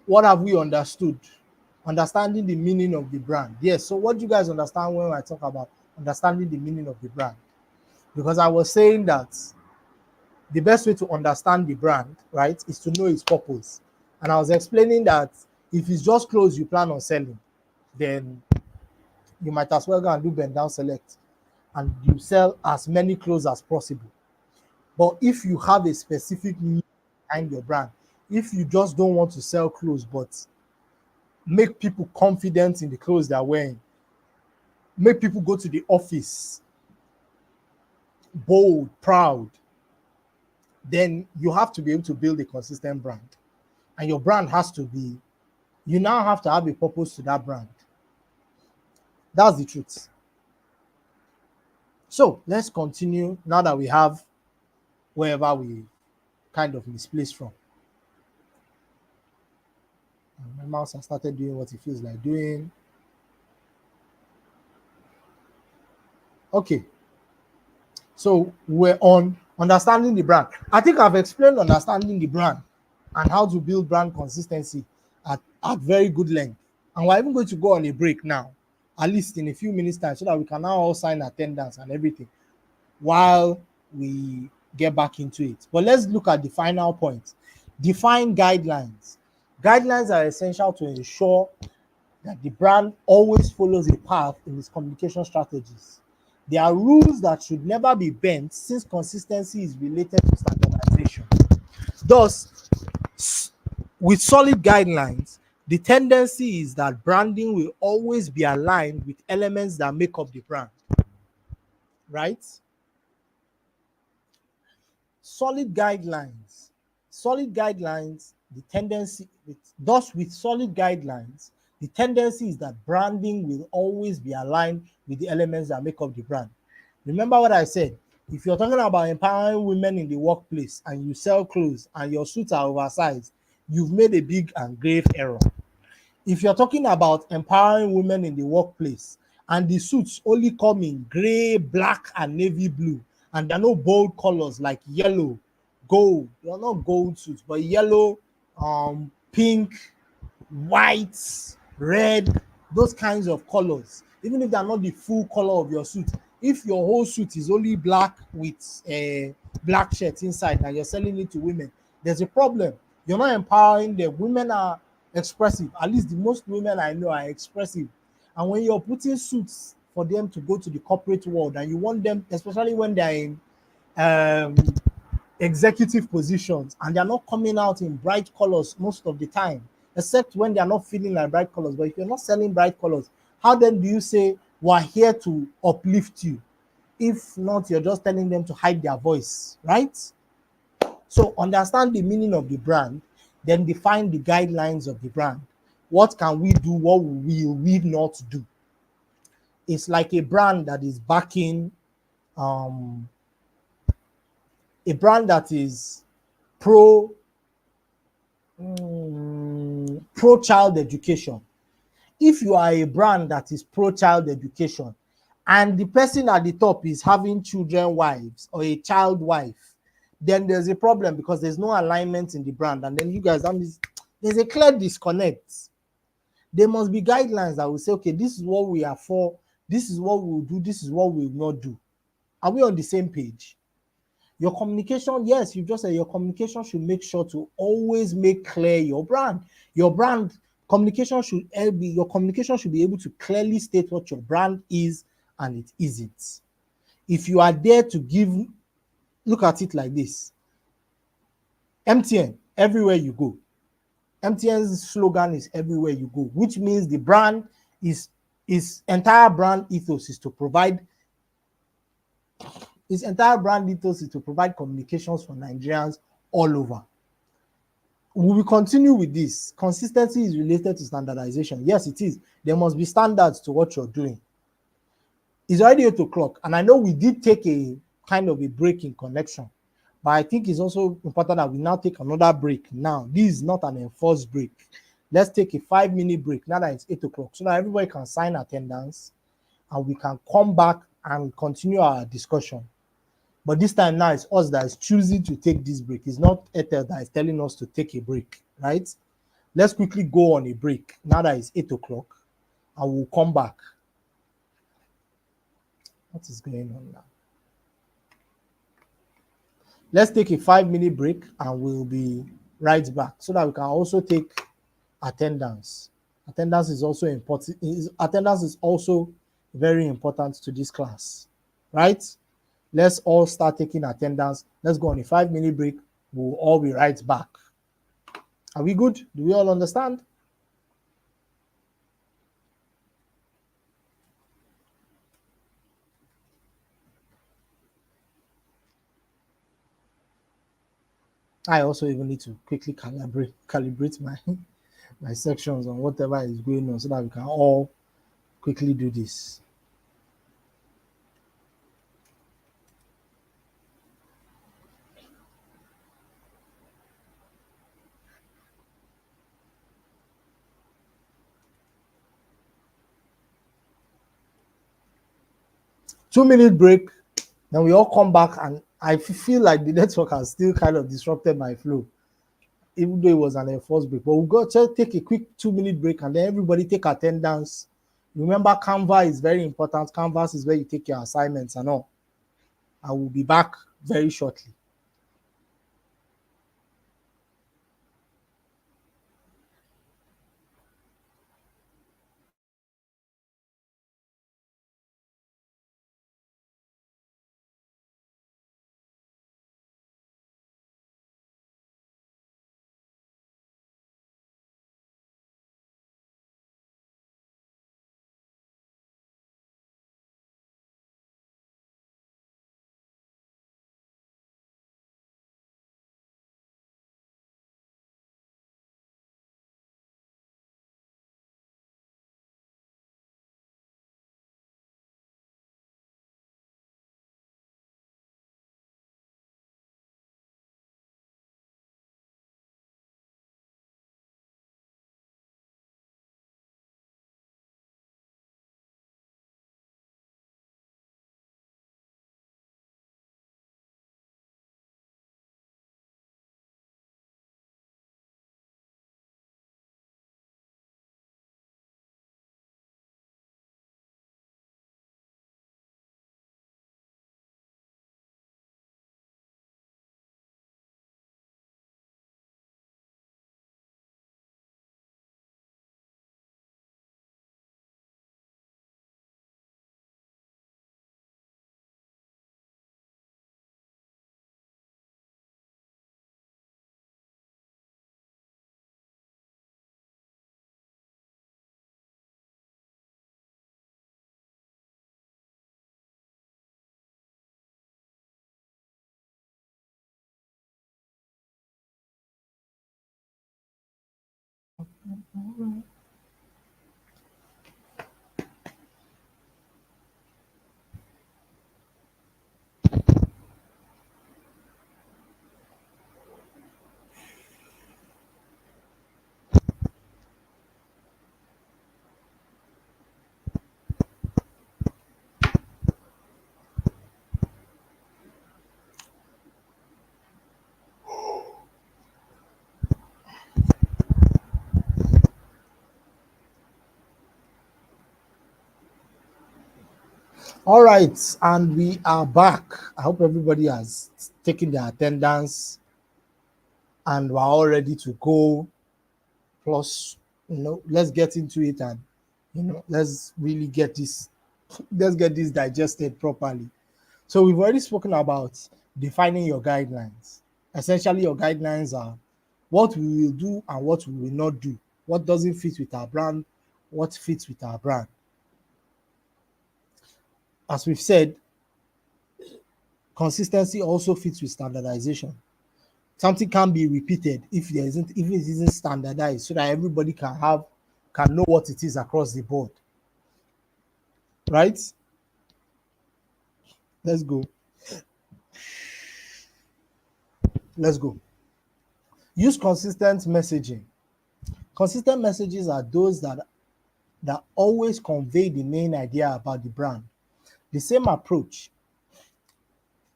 what have we understood? Understanding the meaning of the brand. Yes. So, what do you guys understand when I talk about understanding the meaning of the brand? Because I was saying that the best way to understand the brand, right, is to know its purpose. And I was explaining that if it's just clothes you plan on selling, then you might as well go and do bend down select and you sell as many clothes as possible. But if you have a specific need behind your brand, if you just don't want to sell clothes, but make people confident in the clothes they're wearing, make people go to the office bold, proud, then you have to be able to build a consistent brand. And your brand has to be, you now have to have a purpose to that brand. That's the truth. So let's continue now that we have wherever we kind of misplaced from. And my mouse has started doing what it feels like doing. Okay. So we're on understanding the brand. I think I've explained understanding the brand and how to build brand consistency at very good length. And we're even going to go on a break now, at least in a few minutes time, so that we can now all sign attendance and everything while we get back into it. But let's look at the final point. Define guidelines. Guidelines are essential to ensure that the brand always follows a path in its communication strategies. There are rules that should never be bent since consistency is related to standardization. Thus, with solid guidelines, the tendency is that branding will always be aligned with elements that make up the brand, right? Solid guidelines. Solid guidelines, the tendency, thus with solid guidelines, the tendency is that branding will always be aligned with the elements that make up the brand. Remember what I said. If you're talking about empowering women in the workplace and you sell clothes and your suits are oversized, you've made a big and grave error. If you're talking about empowering women in the workplace and the suits only come in gray, black, and navy blue, and there are no bold colors like yellow, gold, they're not gold suits, but yellow, pink, white, red, those kinds of colors, even if they're not the full color of your suit, if your whole suit is only black with a black shirt inside and you're selling it to women, there's a problem. You're not empowering them. Women are expressive. At least the most women I know are expressive. And when you're putting suits for them to go to the corporate world and you want them, especially when they're in executive positions and they're not coming out in bright colors most of the time, except when they're not feeling like bright colors. But if you're not selling bright colors, how then do you say we're here to uplift you? If not, you're just telling them to hide their voice, right? So understand the meaning of the brand, then define the guidelines of the brand. What can we do? What will we not do? It's like a brand that is backing um, a brand that is pro pro child education. If you are a brand that is pro child education and the person at the top is having children wives or a child wife, then there's a problem because there's no alignment in the brand. And then you guys, there's a clear disconnect. There must be guidelines that will say, okay, this is what we are for, this is what we will do, this is what we will not do. Are we on the same page? Your communication, yes, you just said your communication should make sure to always make clear your brand. Your brand communication should be your communication should be able to clearly state what your brand is and it isn't. If you are there to give, look at it like this: MTN, everywhere you go. MTN's slogan is everywhere you go, which means the brand is entire brand ethos is to provide His entire brand ethos is to provide communications for Nigerians all over. We will continue with this. Consistency is related to standardization. Yes, it is. There must be standards to what you're doing. It's already 8 o'clock, and I know we did take a kind of a break in connection, but I think it's also important that we now take another break now. This is not an enforced break. Let's take a 5-minute break now that it's 8 o'clock so that everybody can sign attendance and we can come back and continue our discussion. But this time now it's us that is choosing to take this break. It's not Ethel that is telling us to take a break, right? Let's quickly go on a break now that it's 8 o'clock and we'll come back. What is going on now? Let's take a 5-minute break and we'll be right back so that we can also take attendance. Attendance is also important. Attendance is also very important to this class, right? Let's all start taking attendance. Let's go on a 5-minute break. We'll all be right back. Are we good? Do we all understand? I also even need to quickly calibrate my sections on whatever is going on so that we can all quickly do this. Two-minute break, then we all come back, and I feel like the network has still kind of disrupted my flow, even though it was an enforced break. But we'll go take a quick 2-minute break and then everybody take attendance. Remember, Canva is very important. Canvas is where you take your assignments and all. I will be back very shortly. All right, and we are back. I hope everybody has taken their attendance and we're all ready to go. Plus, let's get into it and let's really get this digested properly. So we've already spoken about defining your guidelines. Essentially, your guidelines are what we will do and what we will not do. What doesn't fit with our brand, what fits with our brand. As we've said, consistency also fits with standardization. Something can be repeated if it isn't standardized so that everybody can know what it is across the board. Right? Let's go. Let's go. Use consistent messaging. Consistent messages are those that always convey the main idea about the brand. The same approach,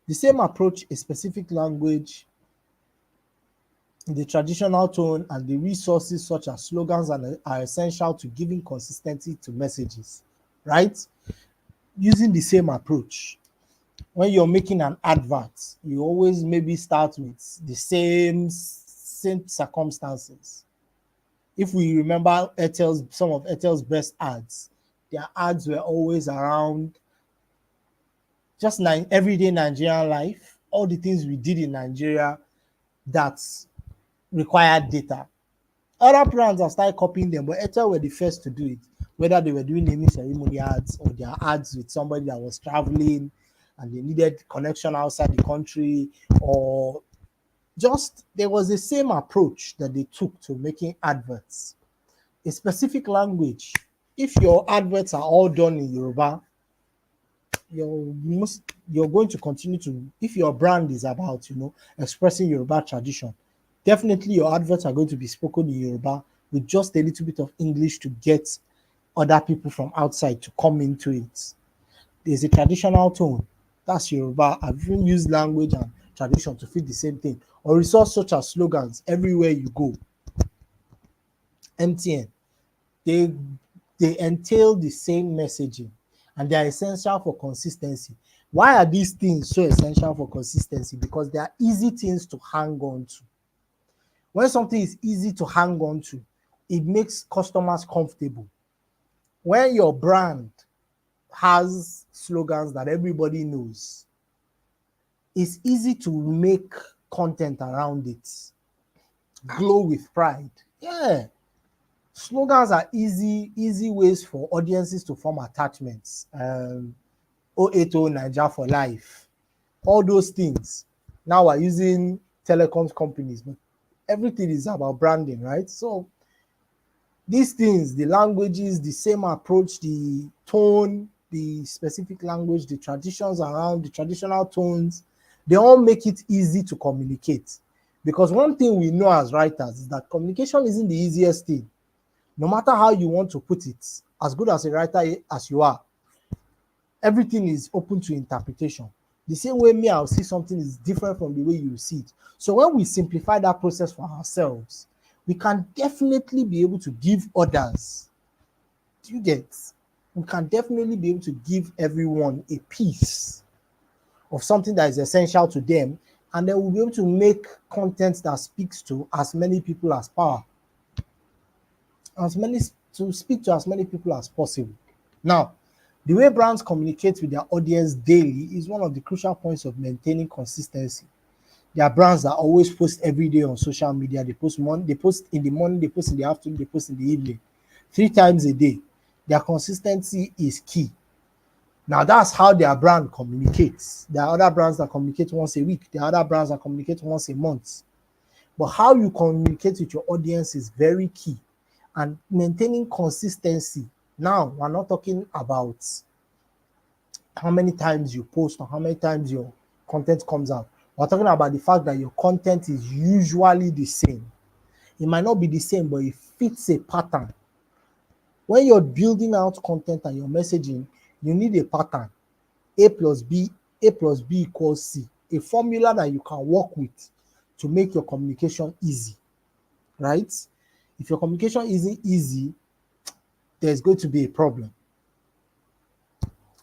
a specific language, the traditional tone, and the resources such as slogans are essential to giving consistency to messages, right? Using the same approach. When you're making an advert, you always maybe start with the same circumstances. If we remember some of Airtel's best ads, their ads were always around just everyday Nigerian life, all the things we did in Nigeria that required data. Other brands have started copying them, but Airtel were the first to do it. Whether they were doing naming ceremony ads or their ads with somebody that was traveling and they needed connection outside the country, or just there was the same approach that they took to making adverts. A specific language. If your adverts are all done in Yoruba, you're going to continue to, if your brand is about expressing Yoruba tradition, definitely your adverts are going to be spoken in Yoruba with just a little bit of English to get other people from outside to come into it. There's a traditional tone, that's Yoruba. I've even used language and tradition to fit the same thing. Or resource such as slogans everywhere you go. MTN, they entail the same messaging and they are essential for consistency. Why are these things so essential for consistency? Because they are easy things to hang on to. When something is easy to hang on to, it makes customers comfortable. When your brand has slogans that everybody knows, it's easy to make content around it. Glow with pride. Yeah. Slogans are easy ways for audiences to form attachments. 080 Naija for life. All those things. Now we're using telecoms companies, but everything is about branding, right? So these things, the languages, the same approach, the tone, the specific language, the traditions around, the traditional tones, they all make it easy to communicate. Because one thing we know as writers is that communication isn't the easiest thing. No matter how you want to put it, as good as a writer as you are, everything is open to interpretation. The same way me, I'll see something is different from the way you see it. So when we simplify that process for ourselves, we can definitely be able to give others, do you get? We can definitely be able to give everyone a piece of something that is essential to them, and then we'll be able to make content that speaks to as many people as to speak to as many people as possible. Now, the way brands communicate with their audience daily is one of the crucial points of maintaining consistency. There are brands that always post every day on social media. They post in the morning, they post in the afternoon, they post in the evening, 3 times a day. Their consistency is key. Now that's how their brand communicates. There are other brands that communicate once a week. There are other brands that communicate once a month. But how you communicate with your audience is very key. and maintaining consistency. Now, we're not talking about how many times you post or how many times your content comes out. We're talking about the fact that your content is usually the same. It might not be the same, but it fits a pattern. When you're building out content and your messaging, you need a pattern. A plus B, A plus B equals C, a formula that you can work with to make your communication easy, right? If your communication isn't easy, there's going to be a problem.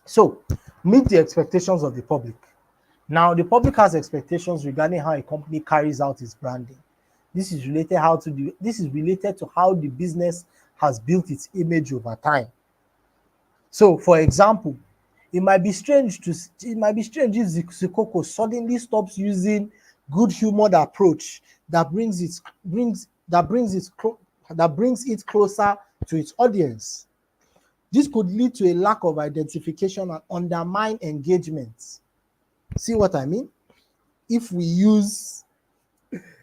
So, meet the expectations of the public. Now, the public has expectations regarding how a company carries out its branding. This is related to how the business has built its image over time. So, for example, it might be strange if Zikoko suddenly stops using good humored approach that brings it closer to its audience. This could lead to a lack of identification and undermine engagement. See what I mean? If we use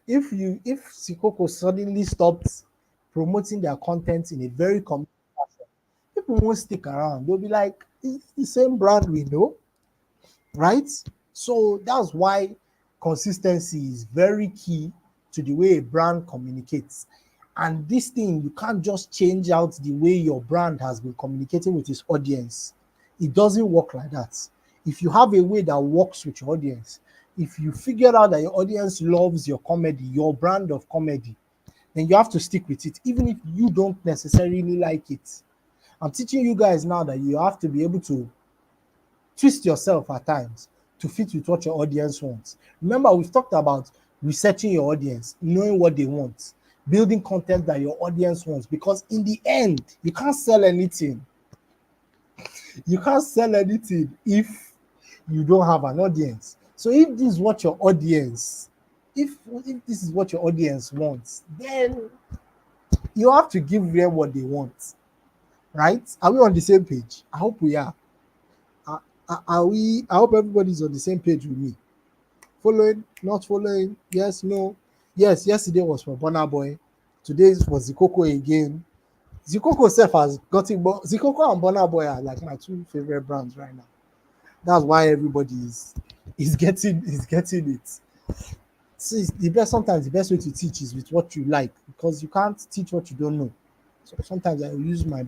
if Sikoko suddenly stopped promoting their content in a very commercial fashion, people won't stick around. They'll be like, it's the same brand we know, right? So that's why consistency is very key to the way a brand communicates. And this thing, you can't just change out the way your brand has been communicating with its audience. It doesn't work like that. If you have a way that works with your audience, if you figure out that your audience loves your comedy, your brand of comedy, then you have to stick with it, even if you don't necessarily like it. I'm teaching you guys now that you have to be able to twist yourself at times to fit with what your audience wants. Remember, we've talked about researching your audience, knowing what they want, building content that your audience wants, because in the end, you can't sell anything. You can't sell anything if you don't have an audience. So if this is what your audience, if this is what your audience wants, then you have to give them what they want, right? Are we on the same page? I hope we are. Are we? I hope everybody's on the same page with me. Following, not following, yes, no. Yes, yesterday was for Burna Boy. Today is for Zikoko again. Zikoko self has gotten, but Zikoko and Burna Boy are like my two favorite brands right now. That's why everybody is getting it. So it's the best sometimes the best way to teach is with what you like, because you can't teach what you don't know. So sometimes I will use the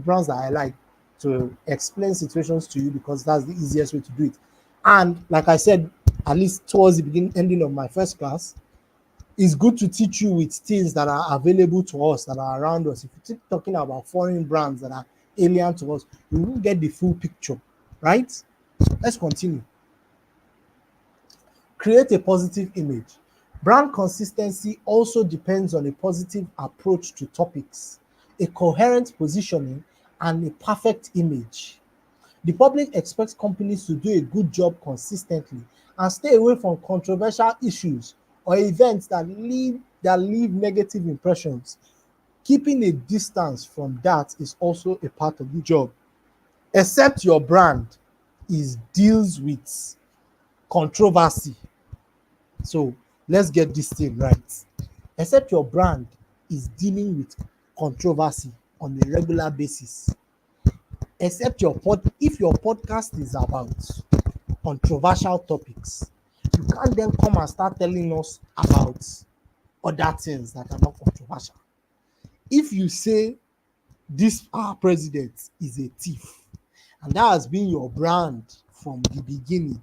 brands that I like to explain situations to you, because that's the easiest way to do it. And like I said, at least towards the ending of my first class, it's good to teach you with things that are available to us, that are around us. If you keep talking about foreign brands that are alien to us, you won't get the full picture, right? Let's continue. Create a positive image. Brand consistency also depends on a positive approach to topics, a coherent positioning, and a perfect image. The public expects companies to do a good job consistently and stay away from controversial issues or events that leave negative impressions. Keeping a distance from that is also a part of the job. Except your brand deals with controversy. So let's get this thing right. Except your brand is dealing with controversy on a regular basis. Except if your podcast is about controversial topics, you can't then come and start telling us about other things that are not controversial. If you say this our president is a thief, and that has been your brand from the beginning,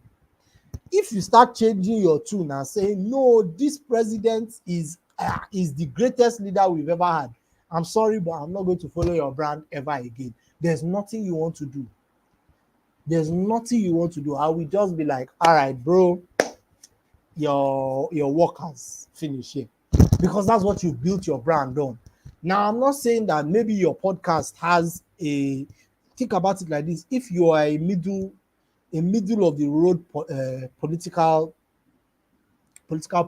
if you start changing your tune and saying no, this president is the greatest leader we've ever had, I'm sorry, but I'm not going to follow your brand ever again. There's nothing you want to do. I will just be like, all right, bro, your work has finished here, because that's what you built your brand on. Now, I'm not saying that maybe your podcast has a think about it like this. If you are a middle of the road political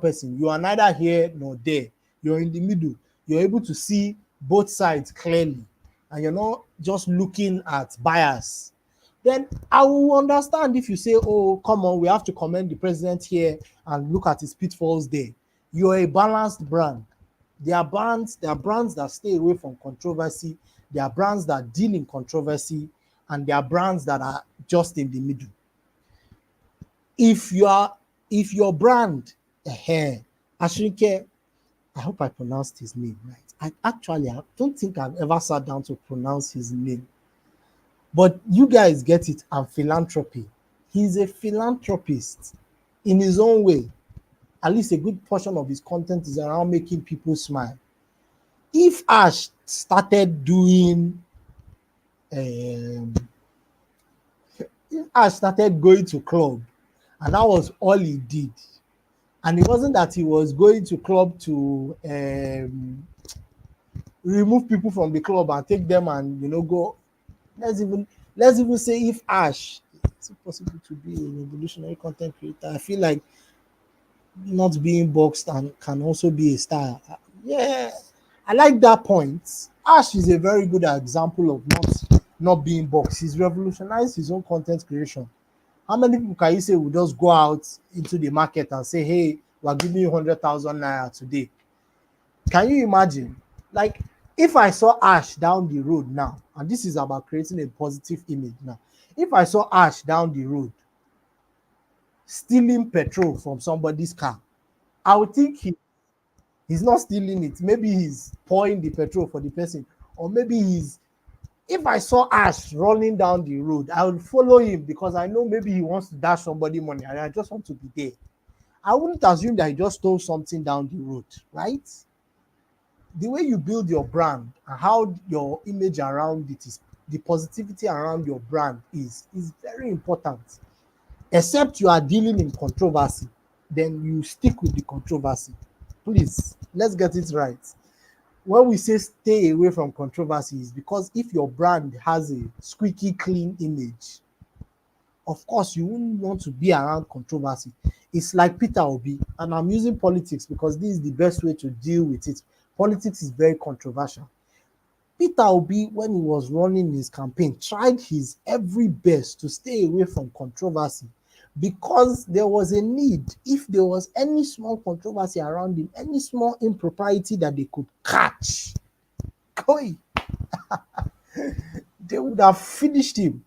person, you are neither here nor there, you're in the middle, you're able to see both sides clearly, and you're not just looking at bias, then I will understand if you say, oh, come on, we have to commend the president here and look at his pitfalls there. You're a balanced brand. There are brands that stay away from controversy. There are brands that deal in controversy, and there are brands that are just in the middle. If your brand, Ashrike, I hope I pronounced his name right. I don't think I've ever sat down to pronounce his name, but you guys get it. And philanthropy. He's a philanthropist in his own way. At least a good portion of his content is around making people smile. If Ash started doing, um, if Ash started going to club, and that was all he did, and it wasn't that he was going to club to remove people from the club and take them and go. Let's even let's even say if Ash is it possible to be a revolutionary content creator. I feel like not being boxed and can also be a star. Yeah, I like that point. Ash is a very good example of not being boxed. He's revolutionized his own content creation. How many people can you say will just go out into the market and say, "Hey, we're giving you 100,000 naira today"? Can you imagine? Like, if I saw Ash down the road now, and this is about creating a positive image now. If I saw Ash down the road stealing petrol from somebody's car, I would think he's not stealing it. Maybe he's pouring the petrol for the person, or maybe he's. If I saw Ash running down the road, I would follow him because I know maybe he wants to dash somebody money and I just want to be there. I wouldn't assume that he just stole something down the road, right? The way you build your brand and how your image around it is, the positivity around your brand is very important. Except you are dealing in controversy, then you stick with the controversy. Please, let's get it right. When we say stay away from controversy, is because if your brand has a squeaky clean image, of course you wouldn't want to be around controversy. It's like Peter Obi, and I'm using politics because this is the best way to deal with it. Politics is very controversial. Peter Obi, when he was running his campaign, tried his every best to stay away from controversy because there was a need. If there was any small controversy around him, any small impropriety that they could catch, they would have finished him.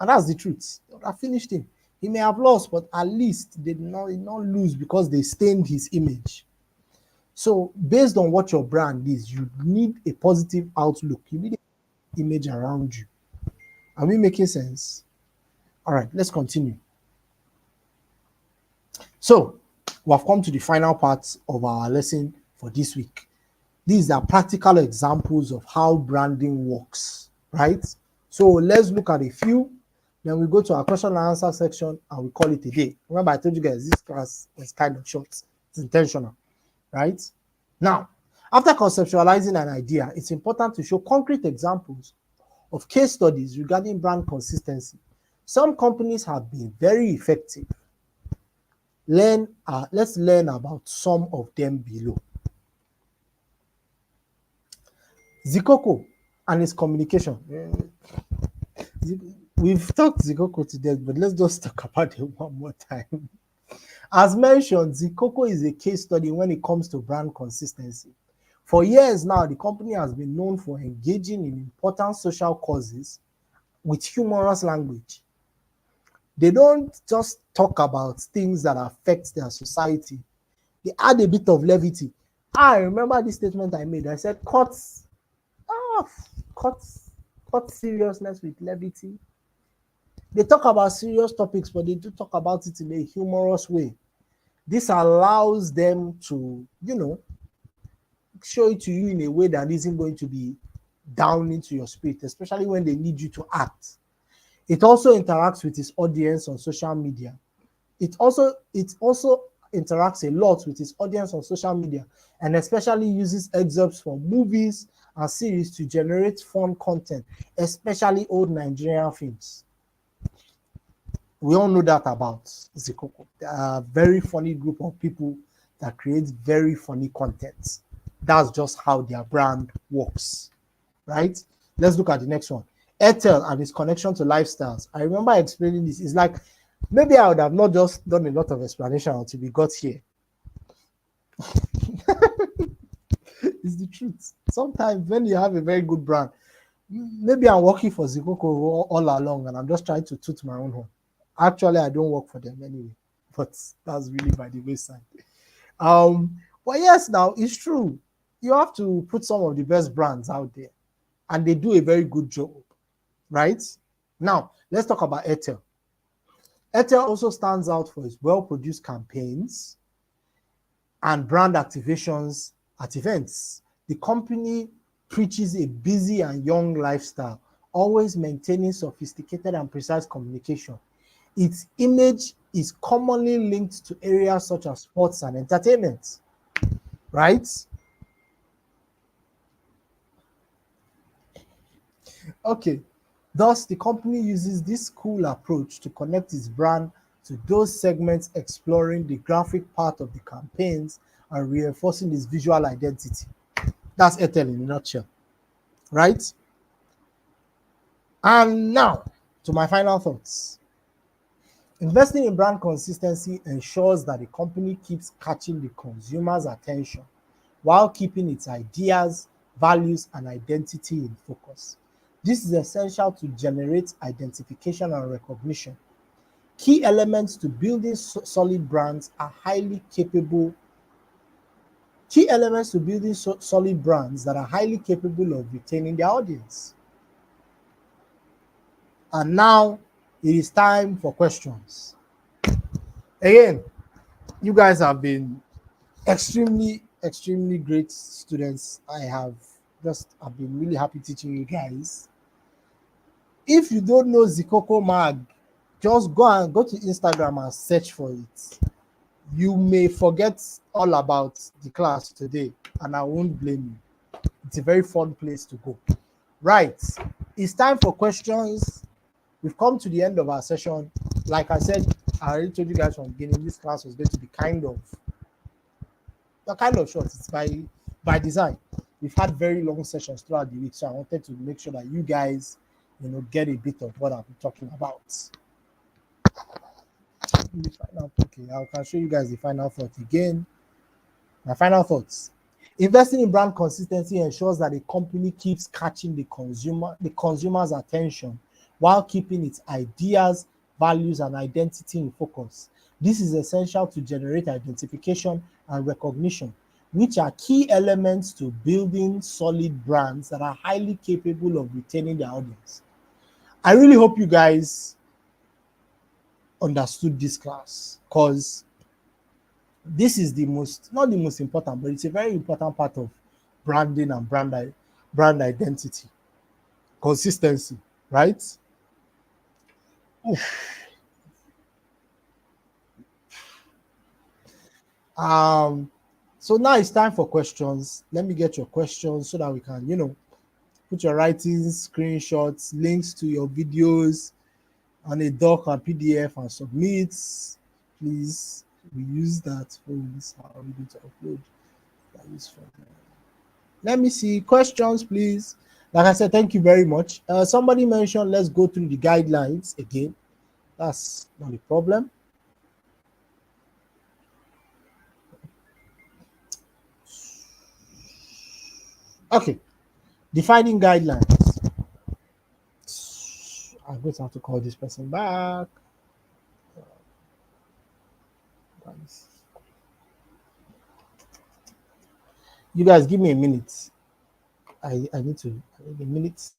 And that's the truth. They would have finished him. He may have lost, but at least they did not lose because they stained his image. So based on what your brand is, you need a positive outlook. You need an image around you. Are we making sense? All right, let's continue. So we have come to the final part of our lesson for this week. These are practical examples of how branding works, right? So let's look at a few. Then we go to our question and answer section and we call it a day. Remember, I told you guys this class was kind of short. It's intentional, right? Now, after conceptualizing an idea, it's important to show concrete examples of case studies regarding brand consistency. Some companies have been very effective. Let's learn about some of them below. Zikoko and its communication. We've talked Zikoko today, but let's just talk about it one more time. As mentioned, Zikoko is a case study when it comes to brand consistency. For years now, the company has been known for engaging in important social causes with humorous language. They don't just talk about things that affect their society. They add a bit of levity. I remember this statement I made. I said, cut seriousness with levity. They talk about serious topics, but they do talk about it in a humorous way. This allows them to, show it to you in a way that isn't going to be down into your spirit, especially when they need you to act. It also interacts with its audience on social media. It also interacts a lot with its audience on social media, and especially uses excerpts from movies and series to generate fun content, especially old Nigerian films. We all know that about Zikoko. They are a very funny group of people that create very funny content. That's just how their brand works, right? Let's look at the next one. Airtel and its connection to lifestyles. I remember explaining this. It's like, maybe I would have not just done a lot of explanation until we got here. It's the truth. Sometimes when you have a very good brand, maybe I'm working for Zikoko all along and I'm just trying to toot my own horn. Actually, I don't work for them anyway, but that's really by the wayside. But yes, now it's true. You have to put some of the best brands out there, and they do a very good job, right? Now, let's talk about Airtel. Airtel also stands out for its well-produced campaigns and brand activations at events. The company preaches a busy and young lifestyle, always maintaining sophisticated and precise communication. Its image is commonly linked to areas such as sports and entertainment, right? Okay. Thus, the company uses this cool approach to connect its brand to those segments, exploring the graphic part of the campaigns and reinforcing its visual identity. That's Airtel in a nutshell, right? And now to my final thoughts. Investing in brand consistency ensures that the company keeps catching the consumer's attention while keeping its ideas, values, and identity in focus. This is essential to generate identification and recognition. Key elements to building solid brands are highly capable. Key elements to building solid brands that are highly capable of retaining their audience. And now it is time for questions. Again, you guys have been extremely great students. I've been really happy teaching you guys. If you don't know Zikoko Mag, just go to Instagram and search for it. You may forget all about the class today, and I won't blame you. It's a very fun place to go. Right. It's time for questions. We've come to the end of our session. Like I said, I already told you guys from the beginning, this class was going to be kind of short. It's by design. We've had very long sessions throughout the week, so I wanted to make sure that you guys, get a bit of what I've been talking about. Okay, I can show you guys the final thought again. My final thoughts. Investing in brand consistency ensures that the company keeps catching the consumer's attention while keeping its ideas, values, and identity in focus. This is essential to generate identification and recognition, which are key elements to building solid brands that are highly capable of retaining their audience. I really hope you guys understood this class, because this is not the most important, but it's a very important part of branding and brand identity. Consistency, right? Um, so now it's time for questions. Let me get your questions so that we can, put your writings, screenshots, links to your videos on a doc or PDF and submit. Please, we use that phones are ready to upload. That is for Let me see questions, please. Like I said, thank you very much. Somebody mentioned let's go through the guidelines again. That's not a problem. Okay, defining guidelines. I'm going to have to call this person back. You guys give me a minute. I need a minute.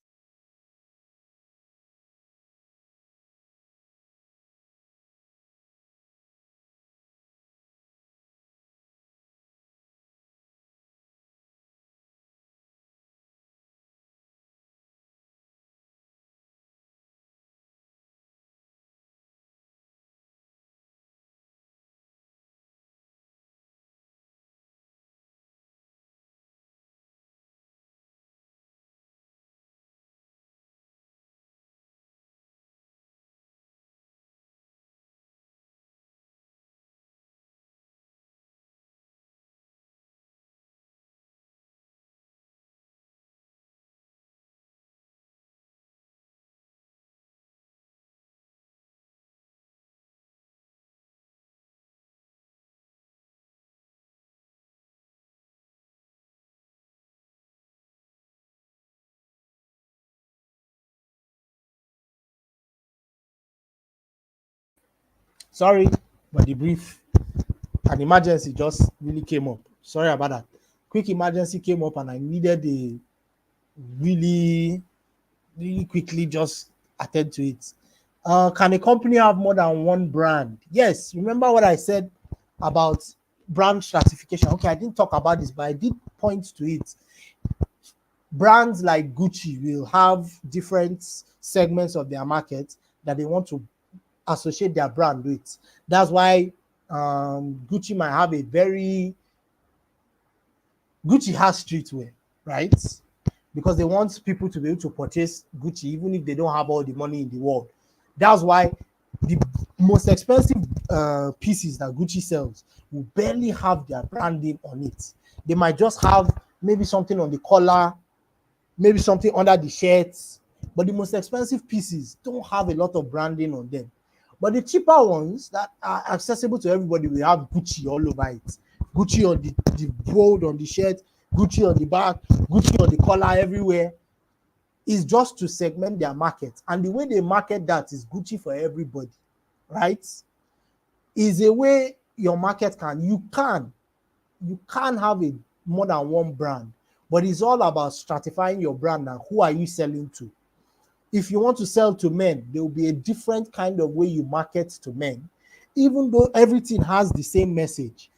Sorry, but the brief, an emergency just really came up. Sorry about that. Quick emergency came up and I needed a really, really quickly just attend to it. Can a company have more than one brand? Yes. Remember what I said about brand stratification? Okay, I didn't talk about this, but I did point to it. Brands like Gucci will have different segments of their market that they want to associate their brand with. That's why Gucci might have a very Gucci has streetwear, right? Because they want people to be able to purchase Gucci even if they don't have all the money in the world. That's why the most expensive pieces that Gucci sells will barely have their branding on it. They might just have maybe something on the collar, maybe something under the shirts, but the most expensive pieces don't have a lot of branding on them. But the cheaper ones that are accessible to everybody will have Gucci all over it. Gucci on the bold on the shirt, Gucci on the back, Gucci on the collar everywhere. Is just to segment their market. And the way they market that is Gucci for everybody, right? Is a way your market you can have a more than one brand, but it's all about stratifying your brand and who are you selling to. If you want to sell to men, there will be a different kind of way you market to men, even though everything has the same message.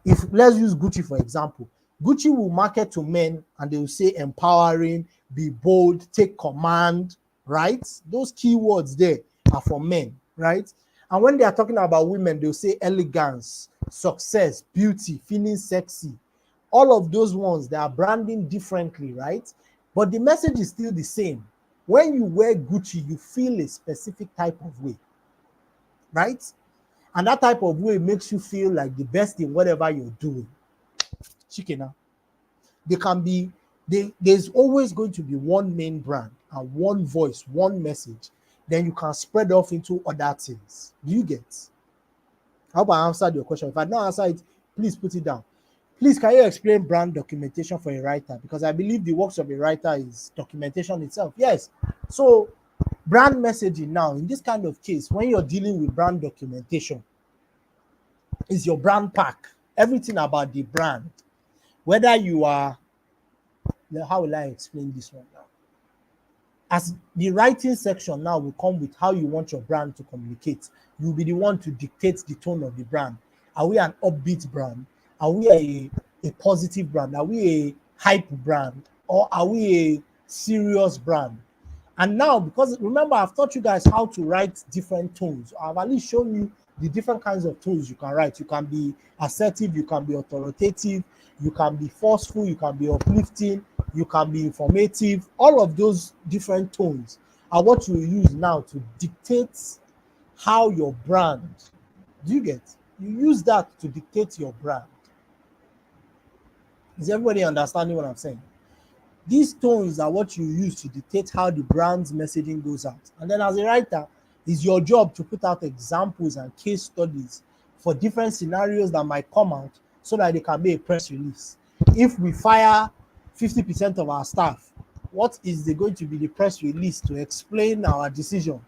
If let's use Gucci for example, Gucci will market to men and they will say empowering, be bold, take command, right? Those keywords there are for men, right? And when they are talking about women, they'll say elegance, success, beauty, feeling sexy. All of those ones, they are branding differently, right? But the message is still the same. When you wear Gucci, you feel a specific type of way, right? And that type of way makes you feel like the best in whatever you're doing. Chicken. They can be, there's always going to be one main brand and one voice, one message. Then you can spread off into other things. Do you get? I hope I answered your question. If I don't answer it, please put it down. Please, can you explain brand documentation for a writer? Because I believe the works of a writer is documentation itself. Yes. So brand messaging now, in this kind of case, when you're dealing with brand documentation, is your brand pack. Everything about the brand. Whether you are, how will I explain this one now? As the writing section now will come with how you want your brand to communicate. You'll be the one to dictate the tone of the brand. Are we an upbeat brand? Are we a positive brand? Are we a hype brand? Or are we a serious brand? And now, because remember, I've taught you guys how to write different tones. I've at least shown you the different kinds of tones you can write. You can be assertive, you can be authoritative, you can be forceful, you can be uplifting, you can be informative. All of those different tones are what you use now to dictate how your brand, do you get? You use that to dictate your brand. Is everybody understanding what I'm saying? These tones are what you use to dictate how the brand's messaging goes out. And then as a writer, it's your job to put out examples and case studies for different scenarios that might come out so that they can be a press release. If we fire 50% of our staff, what is going to be the press release to explain our decision?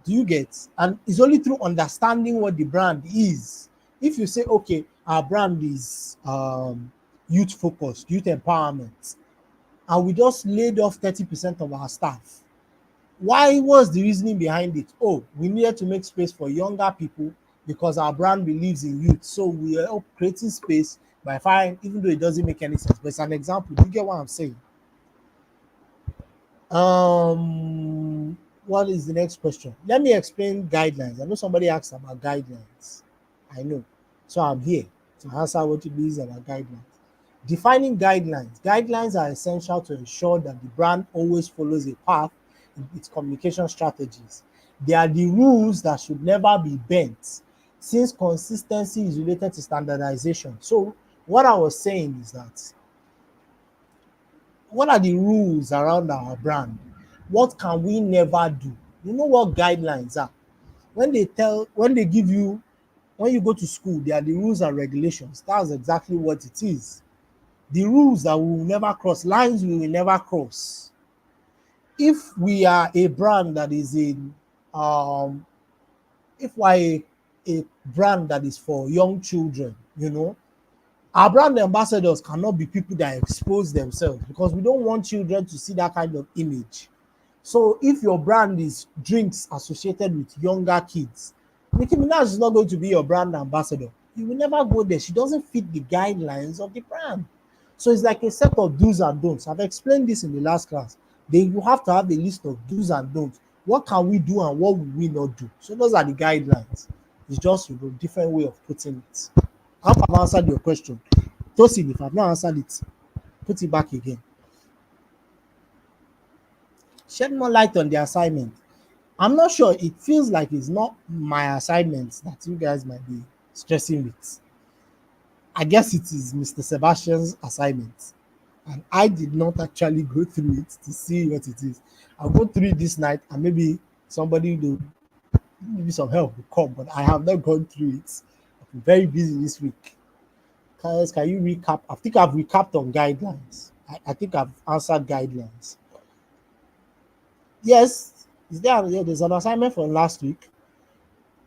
Do you get? And it's only through understanding what the brand is. If you say, okay, our brand is youth focused, youth empowerment, and we just laid off 30% of our staff. Why was the reasoning behind it? Oh, we needed to make space for younger people because our brand believes in youth. So we are creating space by firing, even though it doesn't make any sense. But it's an example. Do you get what I'm saying? What is the next question? Let me explain guidelines. I know somebody asked about guidelines. I know. So I'm here to answer what it is about guidelines. Defining guidelines. Guidelines are essential to ensure that the brand always follows a path in its communication strategies. They are the rules that should never be bent, since consistency is related to standardization. So what I was saying is that, what are the rules around our brand? What can we never do? You know what guidelines are? When they give you, when you go to school, there are the rules and regulations. That's exactly what it is. The rules that we will never cross, lines we will never cross. If we are a brand that is in if we're a brand that is for young children, our brand ambassadors cannot be people that expose themselves, because we don't want children to see that kind of image. So if your brand is drinks associated with younger kids, Nicki Minaj is not going to be your brand ambassador. You will never go there. She doesn't fit the guidelines of the brand. So it's like a set of do's and don'ts. I've explained this in the last class. Then you have to have a list of do's and don'ts. What can we do and what will we not do? So those are the guidelines. It's just different way of putting it. I hope I've answered your question. Tosin, if I've not answered it, put it back again. Shed more light on the assignment. I'm not sure. It feels like it's not my assignment that you guys might be stressing with. I guess it is Mr. Sebastian's assignment. And I did not actually go through it to see what it is. I'll go through it this night, and maybe somebody will, maybe some help will come, but I have not gone through it. I've been very busy this week. Guys, can you recap? I think I've recapped on guidelines. I think I've answered guidelines. Yes, there's an assignment from last week.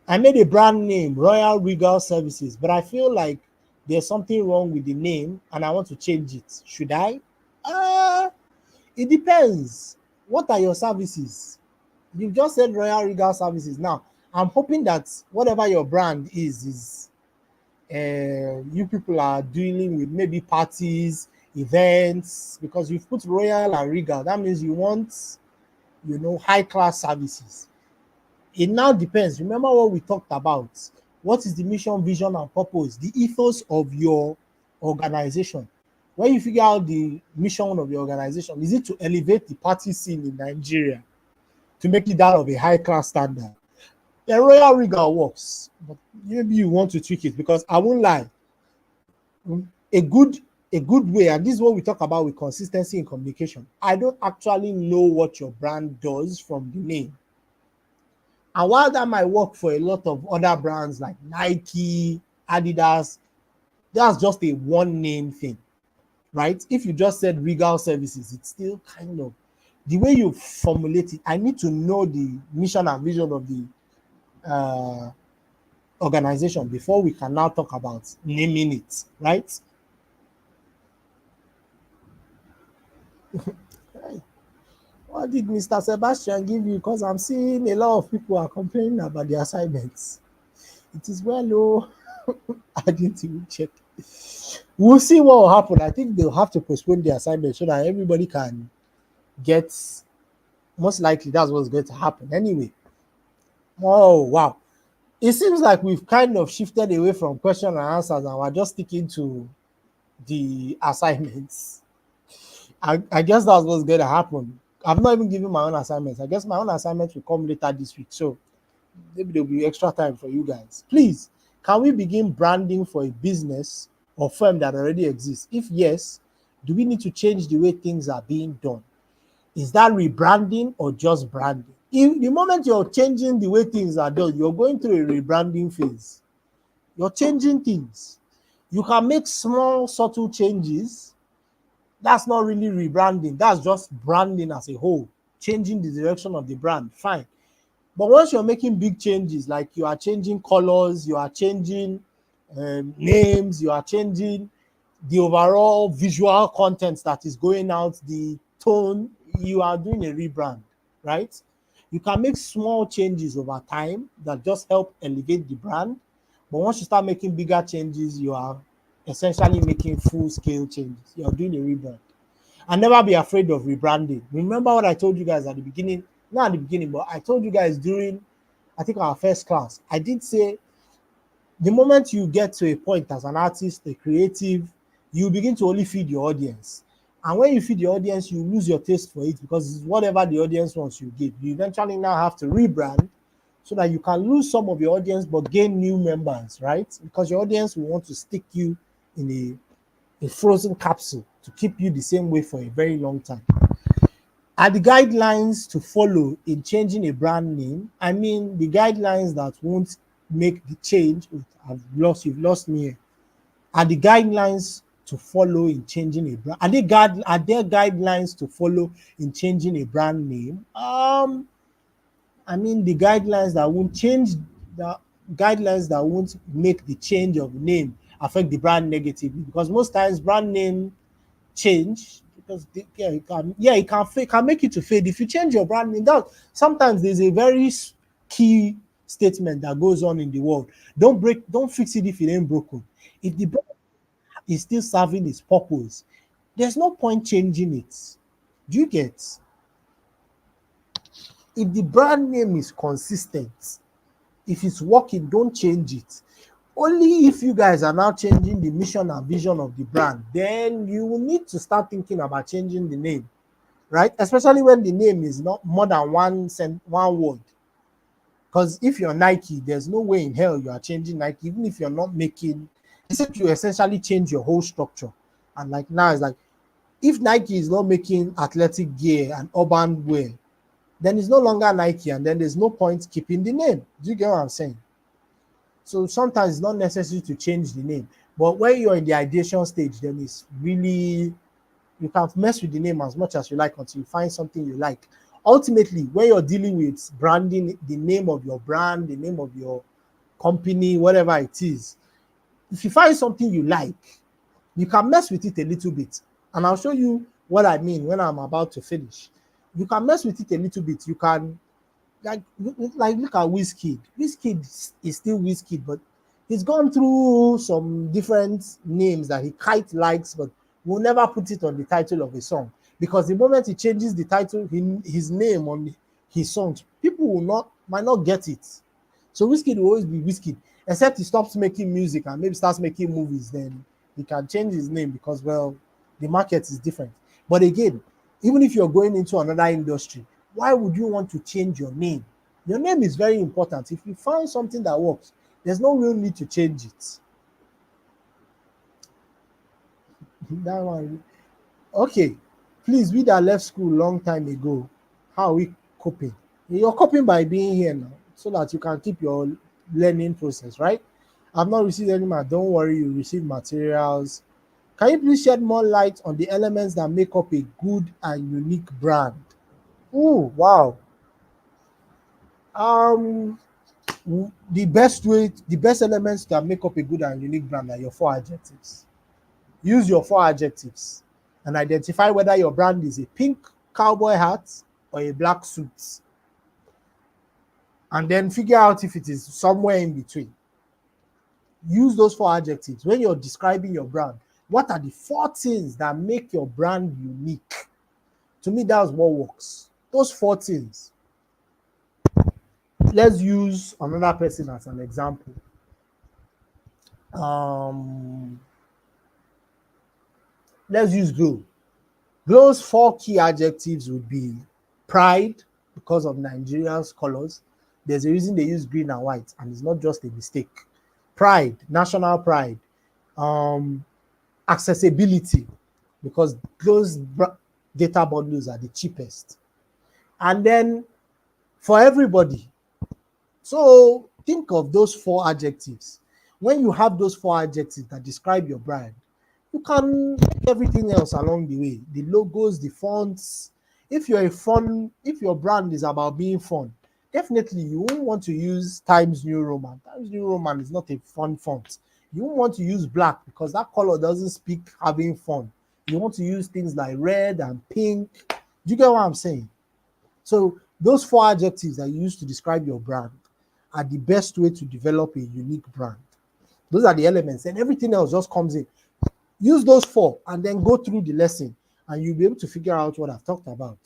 I made a brand name, Royal Regal Services, but I feel like there's something wrong with the name and I want to change it. Should I? It depends. What are your services? You've just said Royal Regal Services. Now, I'm hoping that whatever your brand is you people are dealing with maybe parties, events, because you've put Royal and Regal. That means you want, high class services. It now depends. Remember what we talked about. What is the mission, vision, and purpose? The ethos of your organization. When you figure out the mission of your organization, is it to elevate the party scene in Nigeria to make it that of a high class standard? The Royal Regal works, but maybe you want to tweak it, because I won't lie. A good way, and this is what we talk about with consistency in communication. I don't actually know what your brand does from the name. And while that might work for a lot of other brands like Nike, Adidas, that's just a one name thing, right? If you just said Regal Services, it's still kind of the way you formulate it. I need to know the mission and vision of the organization before we can now talk about naming it, right? What did Mr. Sebastian give you? Because I'm seeing a lot of people are complaining about the assignments. It is well, oh, I didn't even check. We'll see what will happen. I think they'll have to postpone the assignment so that everybody can get, most likely that's what's going to happen anyway. Oh, wow. It seems like we've kind of shifted away from question and answers and we're just sticking to the assignments. I guess that's what's going to happen. I've not even given my own assignments. I guess my own assignments will come later this week. So maybe there'll be extra time for you guys. Please, can we begin branding for a business or firm that already exists? If yes, do we need to change the way things are being done? Is that rebranding or just branding? In the moment you're changing the way things are done, you're going through a rebranding phase. You're changing things. You can make small, subtle changes. That's not really rebranding. That's just branding as a whole, changing the direction of the brand. Fine. But once you're making big changes, like you are changing colors, you are changing names, you are changing the overall visual content that is going out, the tone, you are doing a rebrand, right? You can make small changes over time that just help elevate the brand. But once you start making bigger changes, you are essentially making full-scale changes. You are doing a rebrand. And never be afraid of rebranding. Remember what I told you guys at the beginning, not at the beginning, but I told you guys during, I think, our first class. I did say the moment you get to a point as an artist, a creative, you begin to only feed your audience. And when you feed your audience, you lose your taste for it because it's whatever the audience wants you give. You eventually now have to rebrand so that you can lose some of your audience but gain new members, right? Because your audience will want to stick you in a frozen capsule to keep you the same way for a very long time. Are the guidelines to follow in changing a brand name? I mean, the guidelines that won't make the change. You've lost me here. Are the guidelines to follow in changing a brand? Are there guidelines to follow in changing a brand name? I mean, the guidelines that won't change the guidelines that won't make the change of name affect the brand negatively, because most times brand name change because it can make it to fade if you change your brand name. That sometimes there's a very key statement that goes on in the world: don't fix it if it ain't broken. If the brand is still serving its purpose, there's no point changing it. Do you get? If the brand name is consistent, if it's working, don't change it. Only if you guys are now changing the mission and vision of the brand, then you will need to start thinking about changing the name, right? Especially when the name is not more than one word. Because if you're Nike, there's no way in hell you are changing Nike, even if you're not making, except you essentially change your whole structure. And like now, it's like if Nike is not making athletic gear and urban wear, then it's no longer Nike, and then there's no point keeping the name. Do you get what I'm saying? So sometimes it's not necessary to change the name. But when you're in the ideation stage, then it's really, you can mess with the name as much as you like until you find something you like. Ultimately, when you're dealing with branding, the name of your brand, the name of your company, whatever it is, if you find something you like, you can mess with it a little bit. And I'll show you what I mean when I'm about to finish. You can mess with it a little bit. You can, like look at Wizkid. Wizkid is still Wizkid, but he's gone through some different names that he quite likes, but will never put it on the title of a song, because the moment he changes the title, his name on his songs, people might not get it. So Wizkid will always be Wizkid, except he stops making music and maybe starts making movies. Then he can change his name because, well, the market is different. But again, even if you're going into another industry, why would you want to change your name? Your name is very important. If you find something that works, there's no real need to change it. That one. Okay. Please, we that left school long time ago, how are we coping? You're coping by being here now, so that you can keep your learning process, right? I've not received any math. Don't worry, you receive materials. Can you please shed more light on the elements that make up a good and unique brand? Oh, wow. Um, the best elements that make up a good and unique brand are your four adjectives. Use your four adjectives and identify whether your brand is a pink cowboy hat or a black suit. And then figure out if it is somewhere in between. Use those four adjectives when you're describing your brand. What are the four things that make your brand unique? To me, that's what works. Those four things. Let's use another person as an example. Um, let's use Glow. Glow's four key adjectives would be pride, because of Nigeria's colors. There's a reason they use green and white, and it's not just a mistake. Pride, national pride. Um, Accessibility, because those data bundles are the cheapest. And then for everybody. So think of those four adjectives. When you have those four adjectives that describe your brand, you can make everything else along the way. The logos, the fonts. If your brand is about being fun, definitely you won't want to use Times New Roman. Times New Roman is not a fun font. You won't want to use black because that color doesn't speak having fun. You want to use things like red and pink. Do you get what I'm saying? So those four adjectives that you use to describe your brand are the best way to develop a unique brand. Those are the elements, and everything else just comes in. Use those four and then go through the lesson, and you'll be able to figure out what I've talked about.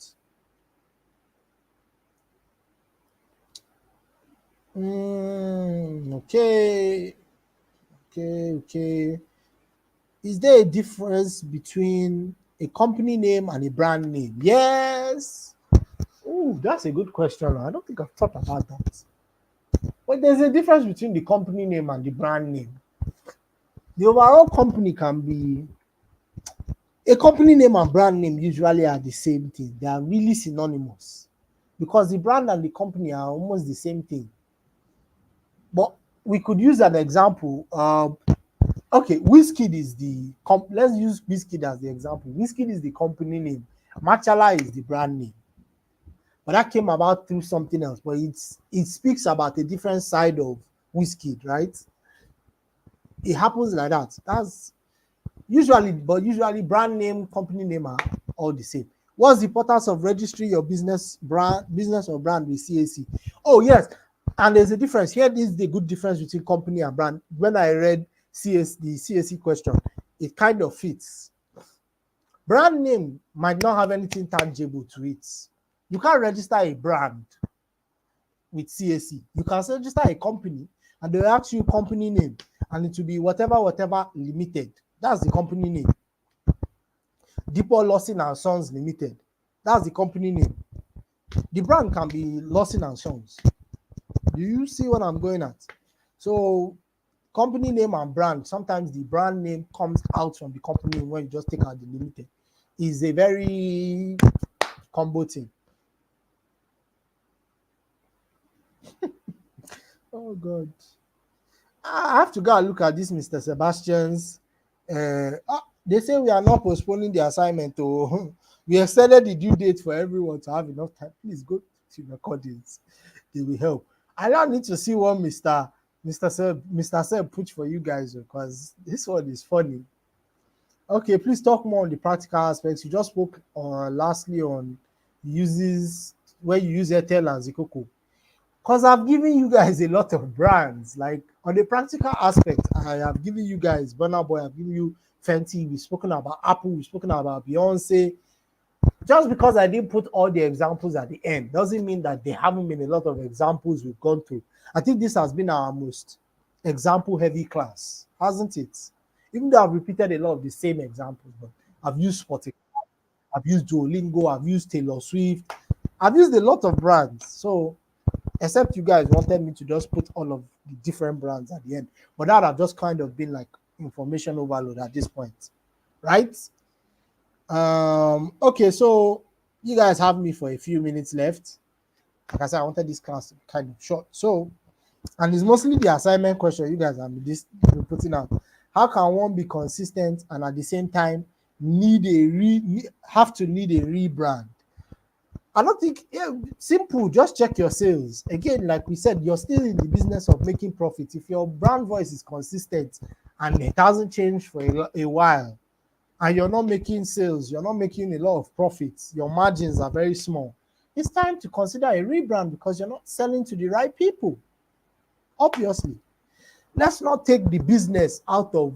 Okay. Okay. Is there a difference between a company name and a brand name? Yes. Oh, that's a good question. I don't think I've thought about that. But there's a difference between the company name and the brand name. The overall company can be, a company name and brand name usually are the same thing. They are really synonymous because the brand and the company are almost the same thing. But we could use an example. Okay, Wizkid is let's use Wizkid as the example. Wizkid is the company name. Machala is the brand name. but that came about through something else. But it speaks about a different side of whiskey, right? It happens like that. That's usually brand name, company name are all the same. What's the importance of registering your business or brand with CAC? Oh yes, and there's a difference here. This is the good difference between company and brand. When I read the CAC question, it kind of fits. Brand name might not have anything tangible to it. You can't register a brand with CAC. You can register a company and they'll ask you company name, and it will be whatever limited. That's the company name. Deeper Lawson and Sons Limited. That's the company name. The brand can be Lawson and Sons. Do you see what I'm going at? So company name and brand, sometimes the brand name comes out from the company when you just take out the limited. Is a very combo thing. Oh God. I have to go and look at this Mr. Sebastian's. They say we are not postponing the assignment. Oh, we extended the due date for everyone to have enough time. Please go to recordings. They will help. I now need to see what Mr. Seb put for you guys, because this one is funny. Okay, please talk more on the practical aspects. You just spoke lastly on uses where you use Airtel and Zikoko. Because I've given you guys a lot of brands. Like on the practical aspect, I have given you guys Burna Boy, I've given you Fenty, we've spoken about Apple, we've spoken about Beyonce. Just because I didn't put all the examples at the end doesn't mean that there haven't been a lot of examples we've gone through. I think this has been our most example heavy class, hasn't it? Even though I've repeated a lot of the same examples, but I've used Spotify, I've used Duolingo, I've used Taylor Swift, I've used a lot of brands. So except you guys wanted me to just put all of the different brands at the end, but that have just kind of been like information overload at this point, right? Okay, so you guys have me for a few minutes left. Like I said, I wanted this class to be kind of short. So, and it's mostly the assignment question you guys have been putting out. How can one be consistent and at the same time need a rebrand? I don't think, simple, just check your sales. Again, like we said, you're still in the business of making profits. If your brand voice is consistent and it hasn't changed for a while, and you're not making sales, you're not making a lot of profits, your margins are very small, it's time to consider a rebrand because you're not selling to the right people. Obviously, let's not take the business out of,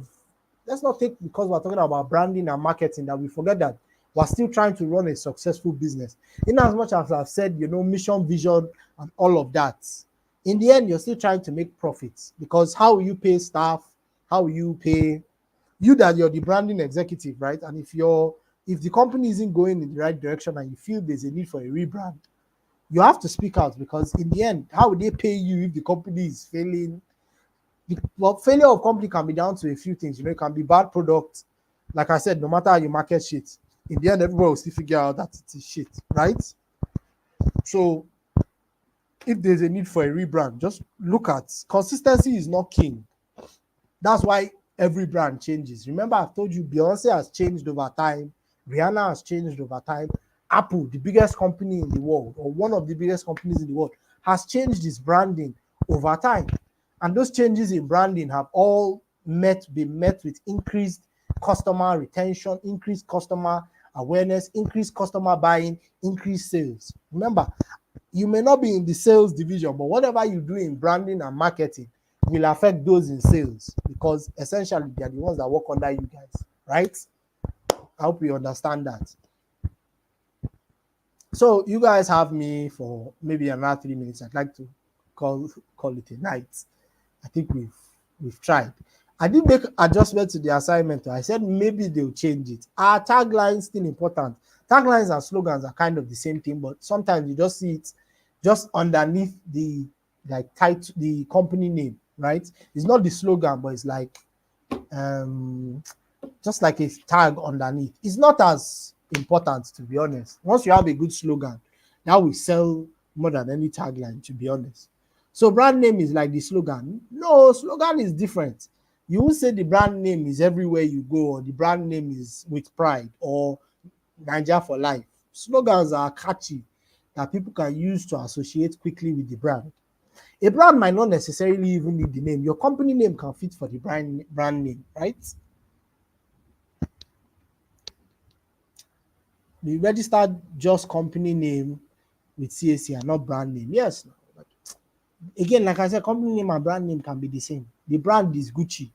let's not take, because we're talking about branding and marketing, that we forget that we're still trying to run a successful business. In as much as I've said, mission, vision, and all of that, in the end, you're still trying to make profits, because how will you pay staff? How will you pay you that you're the branding executive, right? And if the company isn't going in the right direction and you feel there's a need for a rebrand, you have to speak out, because in the end, how would they pay you if the company is failing? Well, failure of company can be down to a few things. It can be bad product. Like I said, no matter how you market shit, in the end, everybody will still figure out that it is shit, right? So if there's a need for a rebrand, just look at consistency is not king. That's why every brand changes. Remember, I've told you Beyonce has changed over time. Rihanna has changed over time. Apple, the biggest company in the world, or one of the biggest companies in the world, has changed its branding over time. And those changes in branding have all been met with increased customer retention, increased customer awareness, increased customer buying, increased sales. Remember, you may not be in the sales division, but whatever you do in branding and marketing will affect those in sales, because essentially they are the ones that work under you guys, right? I hope you understand that. So you guys have me for maybe another 3 minutes. I'd like to call it a night. I think we've tried. I did make adjustment to the assignment. I said maybe they'll change it. Our taglines still important. Taglines and slogans are kind of the same thing, but sometimes you just see it just underneath the title, the company name, right? It's not the slogan, but it's like just like a tag underneath. It's not as important, to be honest. Once you have a good slogan, that will sell more than any tagline, to be honest. So brand name is like the slogan. No, slogan is different. You will say the brand name is everywhere you go, or the brand name is with pride, or Nigeria for life. Slogans are catchy. that people can use to associate quickly with the brand. A brand might not necessarily even need the name. Your company name can fit for the brand name, right? The registered just company name with CAC and not brand name. Yes. Again, like I said, company name and brand name can be the same. The brand is Gucci.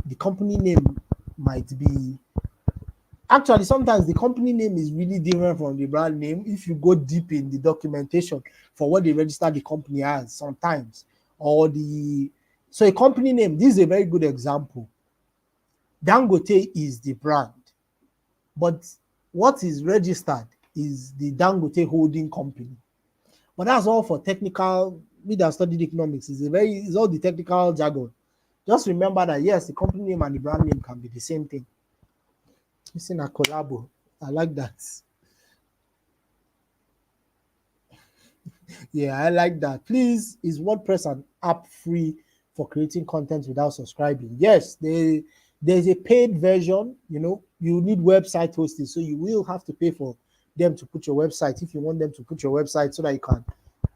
The company name might be, actually sometimes the company name is really different from the brand name if you go deep in the documentation for what they register the company as sometimes. Or the so a company name, this is a very good example. Dangote is the brand, but what is registered is the Dangote holding company. But that's all for technical. We that studied economics is it's all the technical jargon. Just remember that yes, the company name and the brand name can be the same thing. It's in a collabo. I like that. Yeah, I like that. Please, is WordPress an app free for creating content without subscribing? Yes, there's a paid version. You need website hosting, so you will have to pay for them to put your website if you want them to put your website so that you can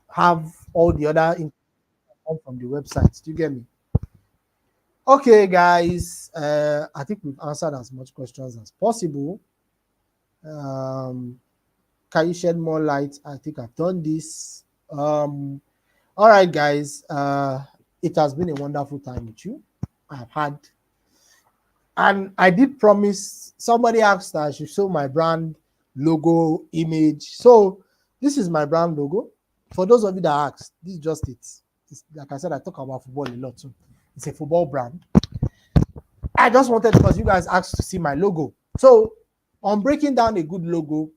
have all the other income from the website. Do you get me? Okay, guys. I think we've answered as much questions as possible. Can you shed more light? I think I've done this. All right, guys. It has been a wonderful time with you. I've had, and I did promise. Somebody asked that I should show my brand logo image. So this is my brand logo. For those of you that asked, this is just it. It's, like I said, I talk about football a lot too. It's a football brand. I just wanted, because you guys asked to see my logo. So on breaking down a good logo,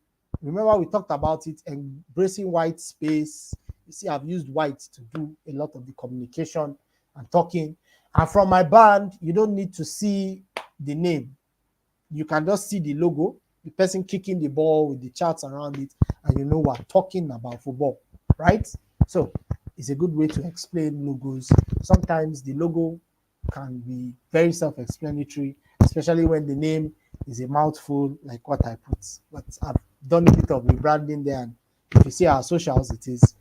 remember we talked about it, embracing white space. You see, I've used white to do a lot of the communication and talking. And from my brand, you don't need to see the name. You can just see the logo, the person kicking the ball with the charts around it, and you know we're talking about football, right? So it's a good way to explain logos. Sometimes the logo can be very self-explanatory, especially when the name is a mouthful like what I put. But I've done a bit of rebranding there, and if you see our socials, it is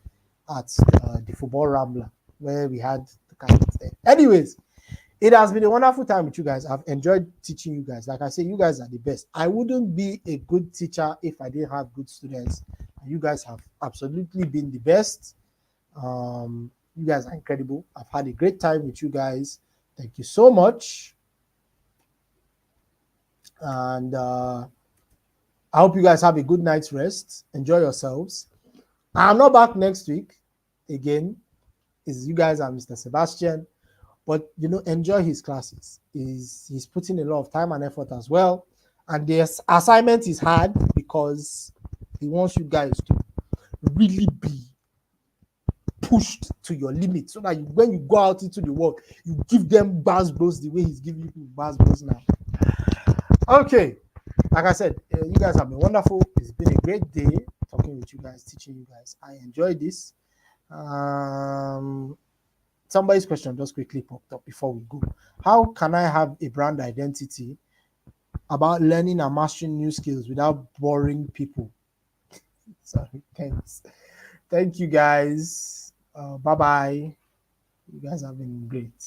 at the Football Rambler where we had the kind of thing. Anyways, it has been a wonderful time with you guys. I've enjoyed teaching you guys. Like I say, you guys are the best. I wouldn't be a good teacher if I didn't have good students. And you guys have absolutely been the best. You guys are incredible. I've had a great time with you guys. Thank you so much. And I hope you guys have a good night's rest. Enjoy yourselves. I'm not back next week. Again, is you guys are Mr. Sebastian. But enjoy his classes. He's putting a lot of time and effort as well. And the assignment is hard because he wants you guys to really be pushed to your limit, so that when you go out into the world, you give them buzz bros the way he's giving you buzz bros now. Okay, like I said, you guys have been wonderful. It's been a great day talking with you guys, teaching you guys. I enjoyed this. Somebody's question just quickly popped up before we go. How can I have a brand identity about learning and mastering new skills without boring people? Sorry, thanks. Thank you guys. Bye bye. You guys have been great.